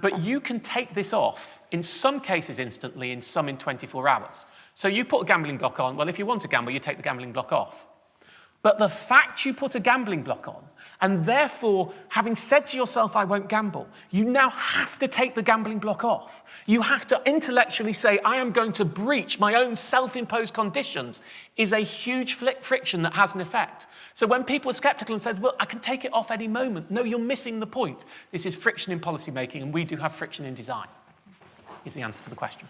But you can take this off, in some cases instantly, in some in 24 hours. So you put a gambling block on, well, if you want to gamble, you take the gambling block off. But the fact you put a gambling block on, and therefore, having said to yourself, I won't gamble, you now have to take the gambling block off. You have to intellectually say, I am going to breach my own self-imposed conditions, is a huge friction that has an effect. So when people are skeptical and says, well, I can take it off any moment, no, you're missing the point. This is friction in policy making, and we do have friction in design, is the answer to the question.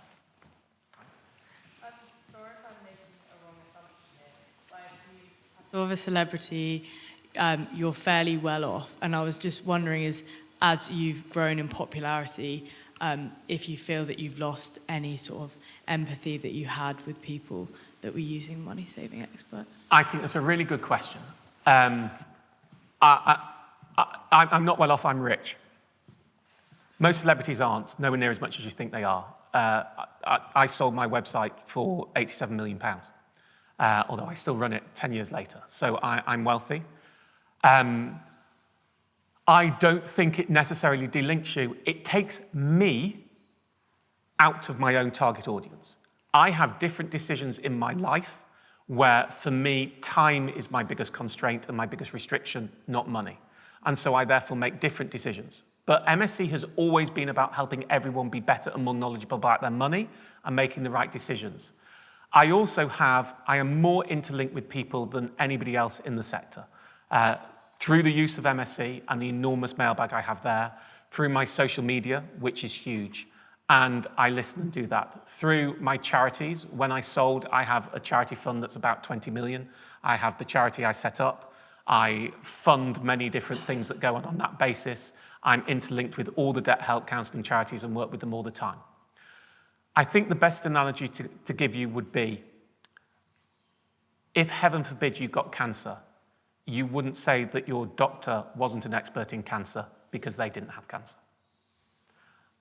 Sorry if I'm making a wrong assumption here, but if you saw a celebrity, you're fairly well off, and I was just wondering, as you've grown in popularity, if you feel that you've lost any sort of empathy that you had with people that were using Money Saving Expert? I think that's a really good question. I'm not well off, I'm rich. Most celebrities aren't, nowhere near as much as you think they are. I sold my website for £87 million, although I still run it 10 years later. So I'm wealthy. I don't think it necessarily delinks you. It takes me out of my own target audience. I have different decisions in my life where, for me, time is my biggest constraint and my biggest restriction, not money. And so I therefore make different decisions. But MSC has always been about helping everyone be better and more knowledgeable about their money and making the right decisions. I am more interlinked with people than anybody else in the sector. Through the use of MSC and the enormous mailbag I have there, through my social media, which is huge, and I listen and do that. Through my charities, when I sold, I have a charity fund that's about 20 million. I have the charity I set up. I fund many different things that go on that basis. I'm interlinked with all the debt help counselling charities and work with them all the time. I think the best analogy to give you would be, if heaven forbid you got cancer, you wouldn't say that your doctor wasn't an expert in cancer because they didn't have cancer.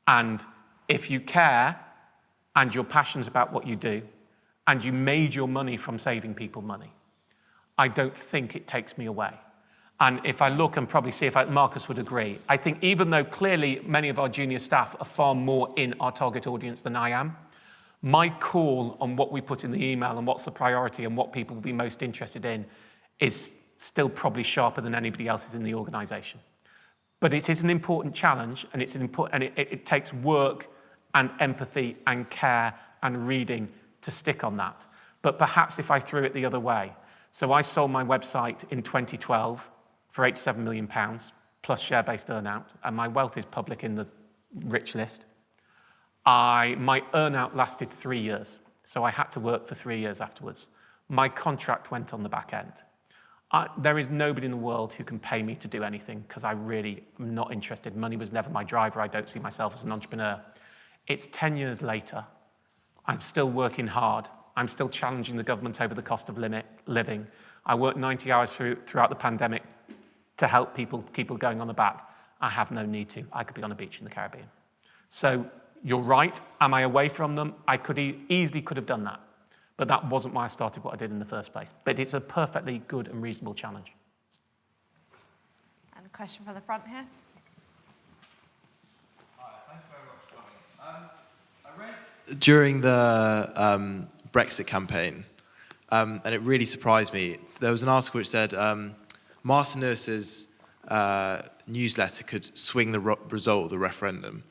And if you care and you're passionate about what you do and you made your money from saving people money, I don't think it takes me away. And if I look and probably see if Marcus would agree, I think even though clearly many of our junior staff are far more in our target audience than I am, my call on what we put in the email and what's the priority and what people will be most interested in is still probably sharper than anybody else's in the organisation. But it is an important challenge, and it takes work and empathy and care and reading to stick on that. But perhaps if I threw it the other way, so I sold my website in 2012 for £87 million plus share-based earnout, and my wealth is public in the rich list. My earnout lasted 3 years, so I had to work for 3 years afterwards. My contract went on the back end. There is nobody in the world who can pay me to do anything because I really am not interested. Money was never my driver. I don't see myself as an entrepreneur. It's 10 years later. I'm still working hard. I'm still challenging the government over the cost of living. I worked 90 hours throughout the pandemic to help people keep going on the back. I have no need to. I could be on a beach in the Caribbean. So you're right. Am I away from them? I easily could have done that. But that wasn't why I started what I did in the first place. But it's a perfectly good and reasonable challenge. And a question from the front here. Hi, thank you very much for coming. I read during the Brexit campaign, and it really surprised me. There was an article which said Martin Lewis's newsletter could swing the result of the referendum.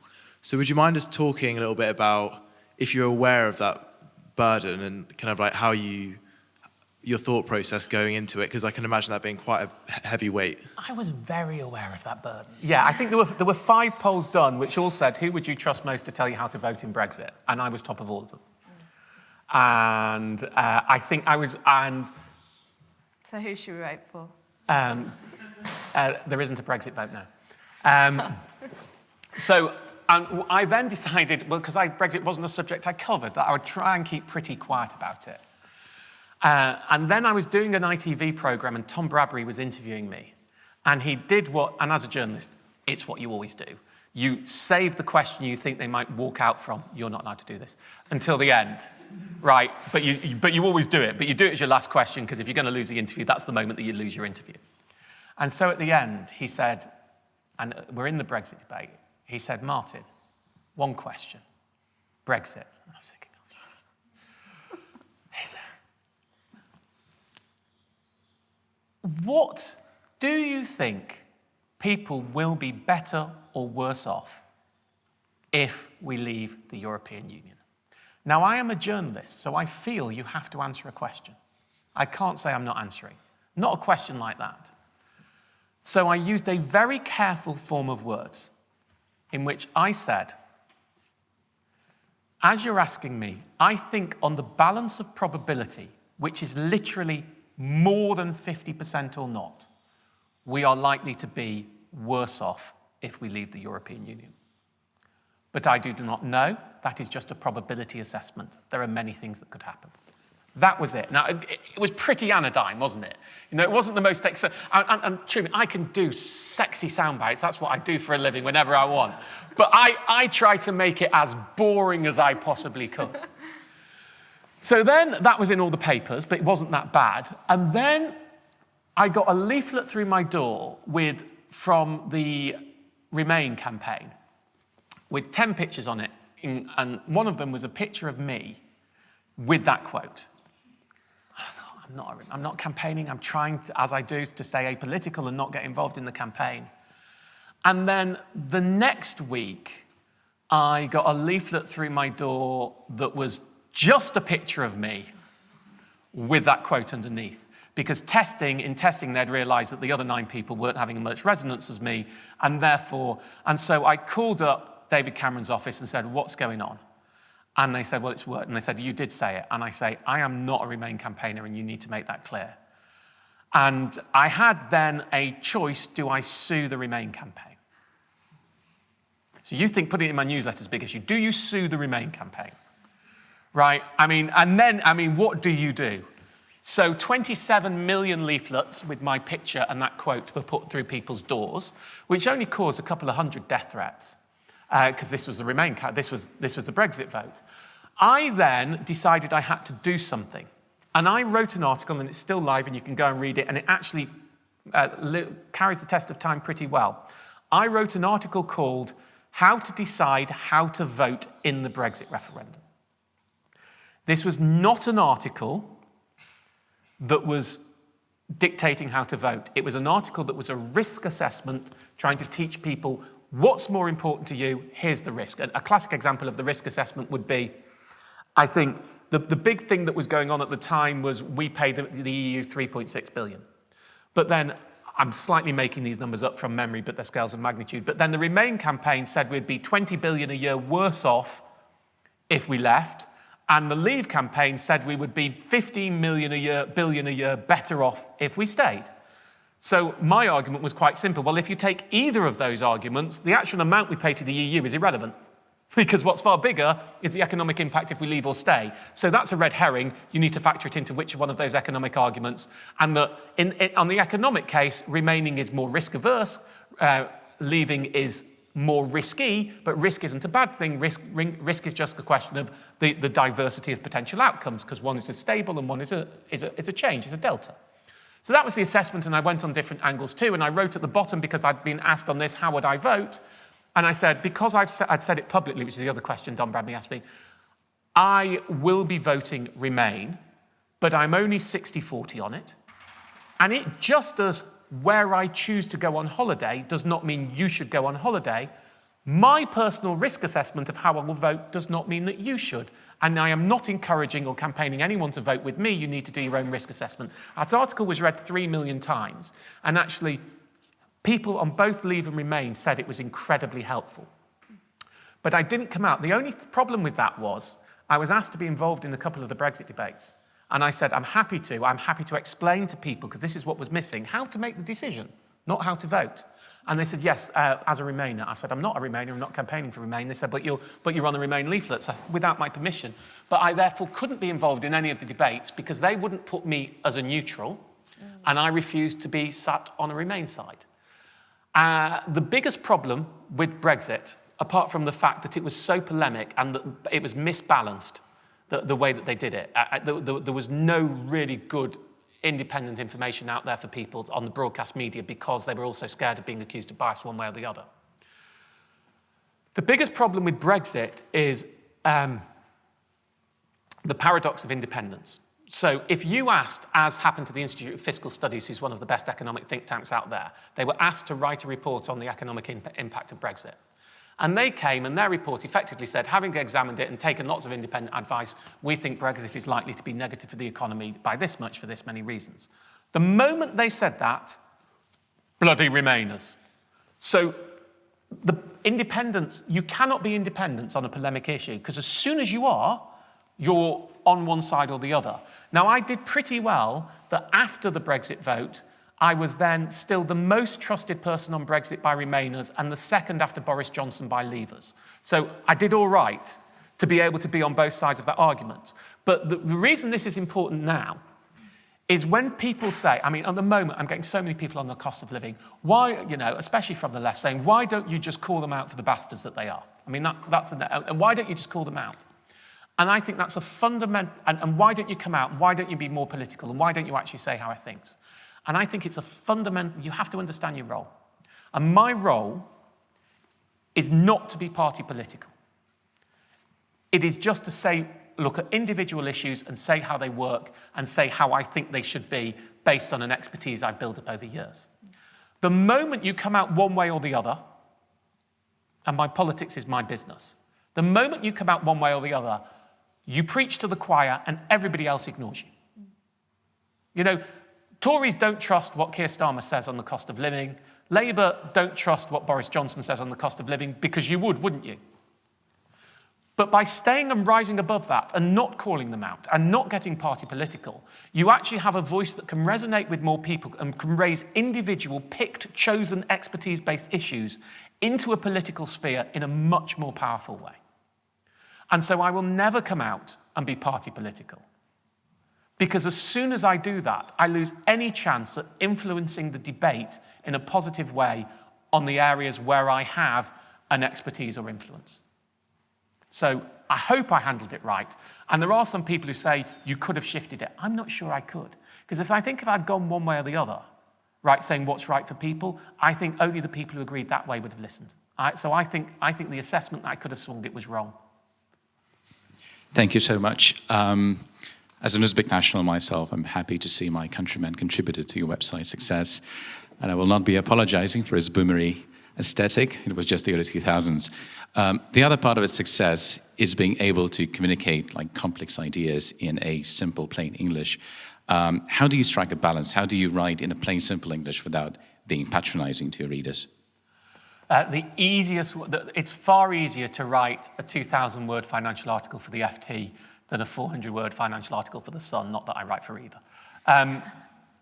So would you mind us talking a little bit about if you're aware of that burden and kind of like how your thought process going into it, because I can imagine that being quite a heavy weight. I was very aware of that burden. Yeah, I think there were 5 polls done which all said, who would you trust most to tell you how to vote in Brexit? And I was top of all of them. And I think I was... So who should we vote for? There isn't a Brexit vote now. And I then decided, well, because Brexit wasn't a subject I covered, that I would try and keep pretty quiet about it. And then I was doing an ITV programme and Tom Bradbury was interviewing me. And he did and as a journalist, it's what you always do. You save the question you think they might walk out from. You're not allowed to do this. Until the end, right? But you always do it. But you do it as your last question, because if you're going to lose the interview, that's the moment that you lose your interview. And so at the end, he said, and we're in the Brexit debate, he said, Martin, one question, Brexit. And I was thinking, oh, he said, what do you think people will be better or worse off if we leave the European Union? Now, I am a journalist, so I feel you have to answer a question. I can't say I'm not answering. Not a question like that. So I used a very careful form of words in which I said, as you're asking me, I think on the balance of probability, which is literally more than 50% or not, we are likely to be worse off if we leave the European Union. But I do not know. That is just a probability assessment. There are many things that could happen. That was it. Now, it was pretty anodyne, wasn't it? You know, it wasn't the most... And truly, I can do sexy sound bites. That's what I do for a living whenever I want. But I try to make it as boring as I possibly could. So then, that was in all the papers, but it wasn't that bad. And then I got a leaflet through my door from the Remain campaign with 10 pictures on it. And one of them was a picture of me with that quote. I thought, I'm not campaigning. I'm trying, as I do, to stay apolitical and not get involved in the campaign. And then the next week, I got a leaflet through my door that was just a picture of me with that quote underneath. Because in testing, they'd realised that the other 9 people weren't having as much resonance as me, and so I called up David Cameron's office and said, what's going on? And they said, well, it's worked. And they said, you did say it. And I say, I am not a Remain campaigner, and you need to make that clear. And I had then a choice, do I sue the Remain campaign? So you think putting it in my newsletter is a big issue. Do you sue the Remain campaign? Right? What do you do? So 27 million leaflets with my picture and that quote were put through people's doors, which only caused a couple of hundred death threats, because this was the Remain, this was the Brexit vote. I then decided I had to do something. And I wrote an article, and it's still live, and you can go and read it, and it actually carries the test of time pretty well. I wrote an article called How to Decide How to Vote in the Brexit Referendum. This was not an article that was dictating how to vote. It was an article that was a risk assessment trying to teach people what's more important to you, here's the risk. A classic example of the risk assessment would be, I think, the big thing that was going on at the time was we pay the EU 3.6 billion. But then, I'm slightly making these numbers up from memory, but they're scales of magnitude. But then the Remain campaign said we'd be 20 billion a year worse off if we left. And the Leave campaign said we would be 15 billion a year better off if we stayed. So my argument was quite simple. Well, if you take either of those arguments, the actual amount we pay to the EU is irrelevant. Because what's far bigger is the economic impact if we leave or stay. So that's a red herring. You need to factor it into which one of those economic arguments. And on the economic case, remaining is more risk averse, leaving is more risky, but risk isn't a bad thing. Risk is just the question of the diversity of potential outcomes, because one is a stable and one is a change, is a delta. So that was the assessment, and I went on different angles too, and I wrote at the bottom, because I'd been asked on this, how would I vote? And I said, because I'd said it publicly, which is the other question Don Bradley asked me, I will be voting Remain, but I'm only 60-40 on it. And it just as where I choose to go on holiday does not mean you should go on holiday. My personal risk assessment of how I will vote does not mean that you should. And I am not encouraging or campaigning anyone to vote with me. You need to do your own risk assessment. That article was read 3 million times. And actually, people on both Leave and Remain said it was incredibly helpful. But I didn't come out. The only problem with that was I was asked to be involved in a couple of the Brexit debates. And I said, I'm happy to explain to people, because this is what was missing, how to make the decision, not how to vote. And they said, yes, as a Remainer. I said, I'm not a Remainer, I'm not campaigning for Remain. They said, but you're on the Remain leaflets. I said, without my permission. But I therefore couldn't be involved in any of the debates because they wouldn't put me as a neutral, and I refused to be sat on a Remain side. The biggest problem with Brexit, apart from the fact that it was so polemic and that it was misbalanced, the way that they did it, there was no really good independent information out there for people on the broadcast media because they were also scared of being accused of bias one way or the other. The biggest problem with Brexit is the paradox of independence. So if you asked, as happened to the Institute of Fiscal Studies, who's one of the best economic think tanks out there, they were asked to write a report on the economic impact of Brexit. And they came, and their report effectively said, having examined it and taken lots of independent advice, we think Brexit is likely to be negative for the economy by this much for this many reasons. The moment they said that, bloody Remainers. So the independence, you cannot be independent on a polemic issue, because as soon as you are, you're on one side or the other. Now, I did pretty well that after the Brexit vote, I was then still the most trusted person on Brexit by Remainers and the second after Boris Johnson by Leavers. So I did all right to be able to be on both sides of that argument. But the reason this is important now is when people say, I mean, at the moment, I'm getting so many people on the cost of living. Why, especially from the left, saying, why don't you just call them out for the bastards that they are? I mean, and why don't you just call them out? And I think that's a fundamental, and why don't you come out? Why don't you be more political? And why don't you actually say how I think? And I think it's a fundamental, you have to understand your role. And my role is not to be party political. It is just to say, look at individual issues and say how they work and say how I think they should be based on an expertise I've built up over years. The moment you come out one way or the other, and my politics is my business, the moment you come out one way or the other, you preach to the choir and everybody else ignores you. Tories don't trust what Keir Starmer says on the cost of living. Labour don't trust what Boris Johnson says on the cost of living, because you would, wouldn't you? But by staying and rising above that and not calling them out and not getting party political, you actually have a voice that can resonate with more people and can raise individual, picked, chosen, expertise-based issues into a political sphere in a much more powerful way. And so I will never come out and be party political. Because as soon as I do that, I lose any chance at influencing the debate in a positive way on the areas where I have an expertise or influence. So I hope I handled it right. And there are some people who say, you could have shifted it. I'm not sure I could. Because if I'd gone one way or the other, right, saying what's right for people, I think only the people who agreed that way would have listened. So I think the assessment that I could have swung it was wrong. Thank you so much. As an Uzbek national myself, I'm happy to see my countrymen contributed to your website's success. And I will not be apologizing for its boomery aesthetic. It was just the early 2000s. The other part of its success is being able to communicate like complex ideas in a simple, plain English. How do you strike a balance? How do you write in a plain, simple English without being patronizing to your readers? It's far easier to write a 2,000-word financial article for the FT than a 400-word financial article for the Sun, not that I write for either.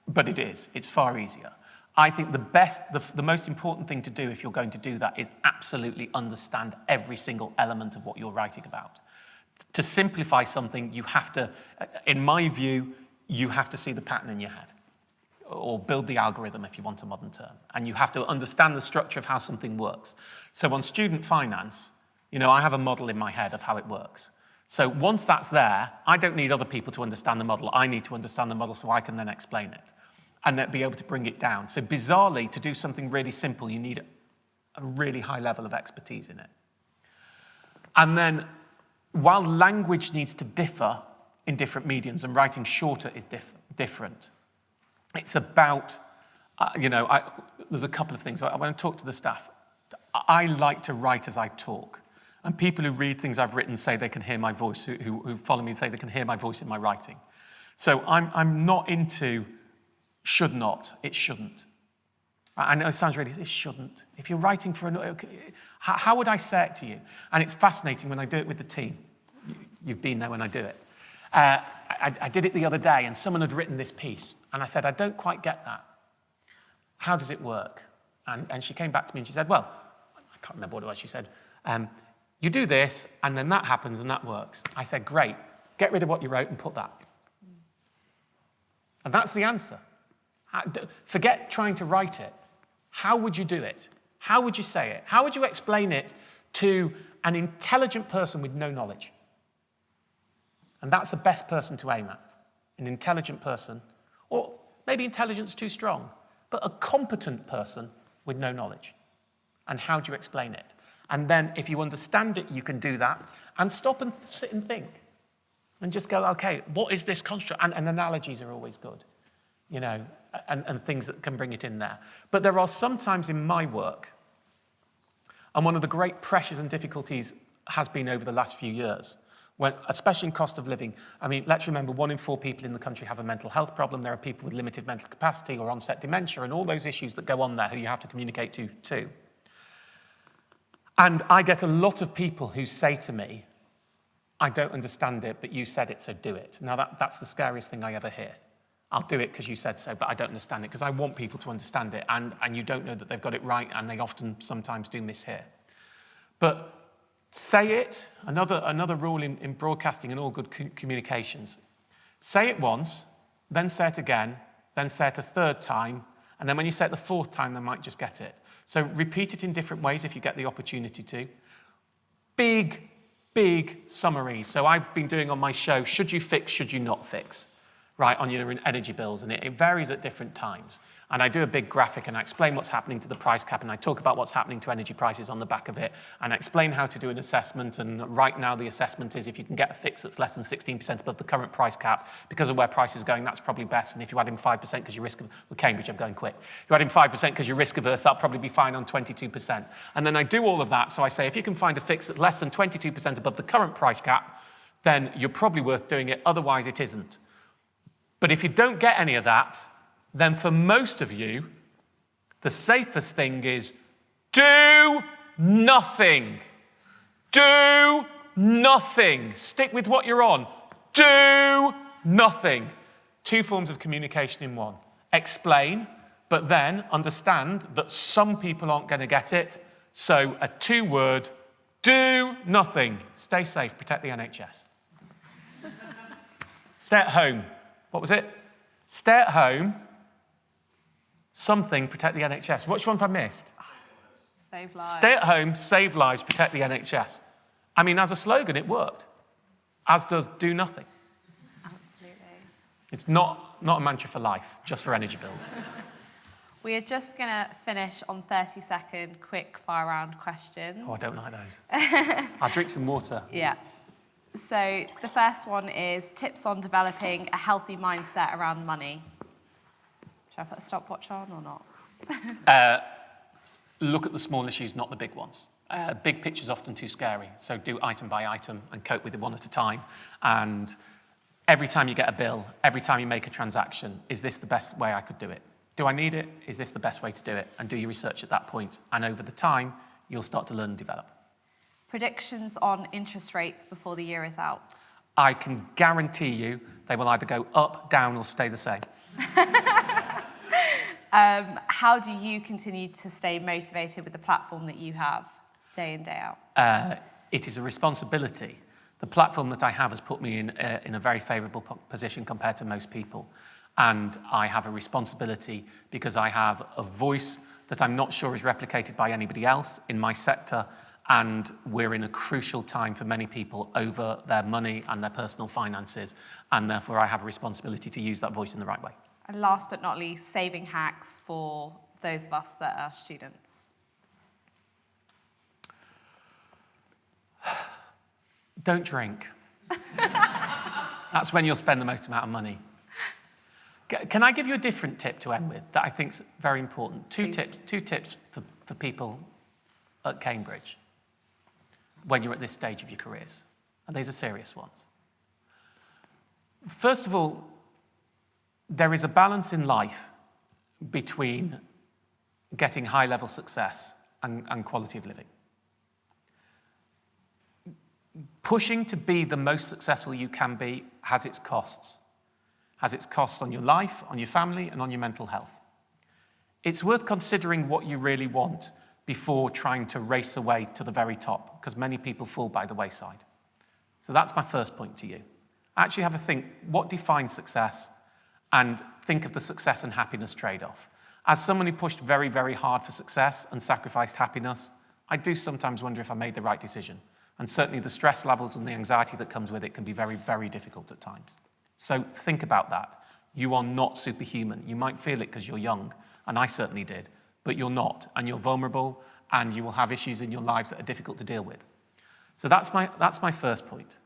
But it's far easier. I think the most important thing to do if you're going to do that is absolutely understand every single element of what you're writing about. To simplify something, you have to, in my view, you have to see the pattern in your head, or build the algorithm if you want a modern term. And you have to understand the structure of how something works. So on student finance, I have a model in my head of how it works. So once that's there, I don't need other people to understand the model. I need to understand the model so I can then explain it and then be able to bring it down. So bizarrely, to do something really simple, you need a really high level of expertise in it. And then while language needs to differ in different mediums, and writing shorter is different, it's about, there's a couple of things. When I talk to the staff, I like to write as I talk. And people who read things I've written say they can hear my voice, who follow me say they can hear my voice in my writing. So I'm not into should not, it shouldn't. I know it sounds really, it shouldn't. If you're writing for how would I say it to you? And it's fascinating when I do it with the team. You've been there when I do it. I did it the other day and someone had written this piece and I said, I don't quite get that. How does it work? And she came back to me and she said, well, I can't remember what it was. She said, you do this and then that happens and that works. I said, great, get rid of what you wrote and put that. And that's the answer. Forget trying to write it. How would you do it? How would you say it? How would you explain it to an intelligent person with no knowledge? And that's the best person to aim at. An intelligent person, or maybe intelligence too strong, but a competent person with no knowledge. And how do you explain it? And then if you understand it, you can do that and stop and sit and think. And just go, okay, what is this construct? And analogies are always good, and things that can bring it in there. But there are sometimes in my work, and one of the great pressures and difficulties has been over the last few years, when, especially in cost of living. I mean, let's remember 1 in 4 people in the country have a mental health problem. There are people with limited mental capacity or onset dementia and all those issues that go on there who you have to communicate to too. And I get a lot of people who say to me, I don't understand it, but you said it, so do it. Now that's the scariest thing I ever hear. I'll do it because you said so, but I don't understand it, because I want people to understand it, and you don't know that they've got it right, and they often sometimes do mishear. But say it, another rule in broadcasting and all good communications. Say it once, then say it again, then say it a third time, and then when you say it the 4th time, they might just get it. So repeat it in different ways if you get the opportunity to. Big summaries. So I've been doing on my show, should you fix, should you not fix, right, on your energy bills, and it varies at different times. And I do a big graphic and I explain what's happening to the price cap and I talk about what's happening to energy prices on the back of it and I explain how to do an assessment, and right now the assessment is if you can get a fix that's less than 16% above the current price cap, because of where price is going, that's probably best. And if you add in 5% because your risk of, with Cambridge, I'm going quick. If you add in 5% because you're risk averse, that'll probably be fine on 22%. And then I do all of that, so I say if you can find a fix that's less than 22% above the current price cap, then you're probably worth doing it, otherwise it isn't. But if you don't get any of that, then for most of you, the safest thing is do nothing. Do nothing. Stick with what you're on. Do nothing. 2 forms of communication in one. Explain, but then understand that some people aren't going to get it. So a 2-word, do nothing. Stay safe, protect the NHS. Stay at home. What was it? Stay at home, something, protect the NHS. Which one have I missed? Save lives. Stay at home, save lives, protect the NHS. I mean, as a slogan, it worked. As does do nothing. Absolutely. It's not a mantra for life, just for energy bills. We are just going to finish on 30-second quick fire round questions. Oh, I don't like those. I'll drink some water. Yeah. So the first one is tips on developing a healthy mindset around money. Should I put a stopwatch on or not? Look at the small issues, not the big ones. Big picture's often too scary, so do item by item and cope with it one at a time. And every time you get a bill, every time you make a transaction, is this the best way I could do it? Do I need it? Is this the best way to do it? And do your research at that point. And over the time, you'll start to learn and develop. Predictions on interest rates before the year is out. I can guarantee you they will either go up, down, or stay the same. How do you continue to stay motivated with the platform that you have day in, day out? It is a responsibility. The platform that I have has put me in a very favourable position compared to most people. And I have a responsibility because I have a voice that I'm not sure is replicated by anybody else in my sector. And we're in a crucial time for many people over their money and their personal finances. And therefore, I have a responsibility to use that voice in the right way. And last but not least, saving hacks for those of us that are students. Don't drink. That's when you'll spend the most amount of money. Can I give you a different tip to end with that I think is very important? Two tips for people at Cambridge when you're at this stage of your careers. And these are serious ones. First of all, there is a balance in life between getting high-level success and quality of living. Pushing to be the most successful you can be has its costs. Has its costs on your life, on your family, and on your mental health. It's worth considering what you really want before trying to race away to the very top, because many people fall by the wayside. So that's my first point to you. Actually have a think, what defines success? And think of the success and happiness trade-off. As someone who pushed very, very hard for success and sacrificed happiness, I do sometimes wonder if I made the right decision. And certainly the stress levels and the anxiety that comes with it can be very, very difficult at times. So think about that. You are not superhuman. You might feel it because you're young, and I certainly did, but you're not, and you're vulnerable, and you will have issues in your lives that are difficult to deal with. So that's my first point.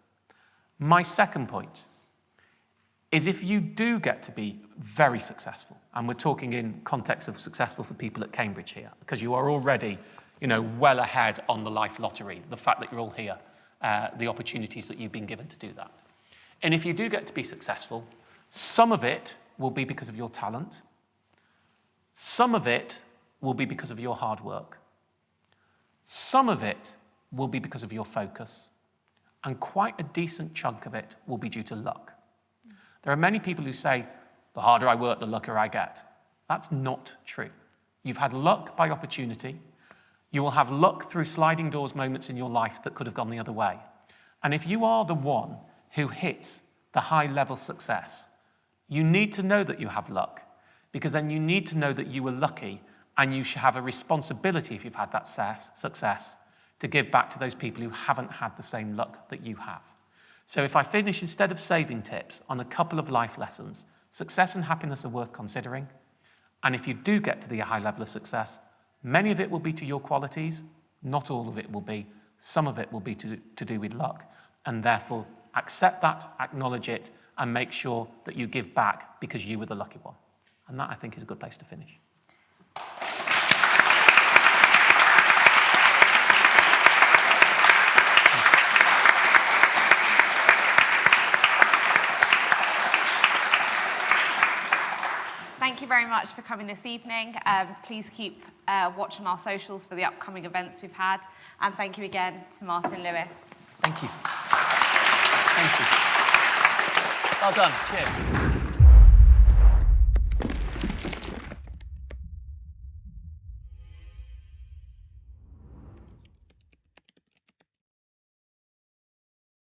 My second point is if you do get to be very successful, and we're talking in context of successful for people at Cambridge here, because you are already, well ahead on the life lottery, the fact that you're all here, the opportunities that you've been given to do that. And if you do get to be successful, some of it will be because of your talent. Some of it will be because of your hard work. Some of it will be because of your focus. And quite a decent chunk of it will be due to luck. There are many people who say, the harder I work, the luckier I get. That's not true. You've had luck by opportunity. You will have luck through sliding doors moments in your life that could have gone the other way. And if you are the one who hits the high-level success, you need to know that you have luck, because then you need to know that you were lucky, and you should have a responsibility, if you've had that success, to give back to those people who haven't had the same luck that you have. So if I finish, instead of saving tips, on a couple of life lessons, success and happiness are worth considering. And if you do get to the high level of success, many of it will be to your qualities, not all of it will be. Some of it will be to do with luck. And therefore, accept that, acknowledge it, and make sure that you give back because you were the lucky one. And that, I think, is a good place to finish. Thank you very much for coming this evening. Please keep watching our socials for the upcoming events we've had. And thank you again to Martin Lewis. Thank you. Thank you. Well done. Cheers.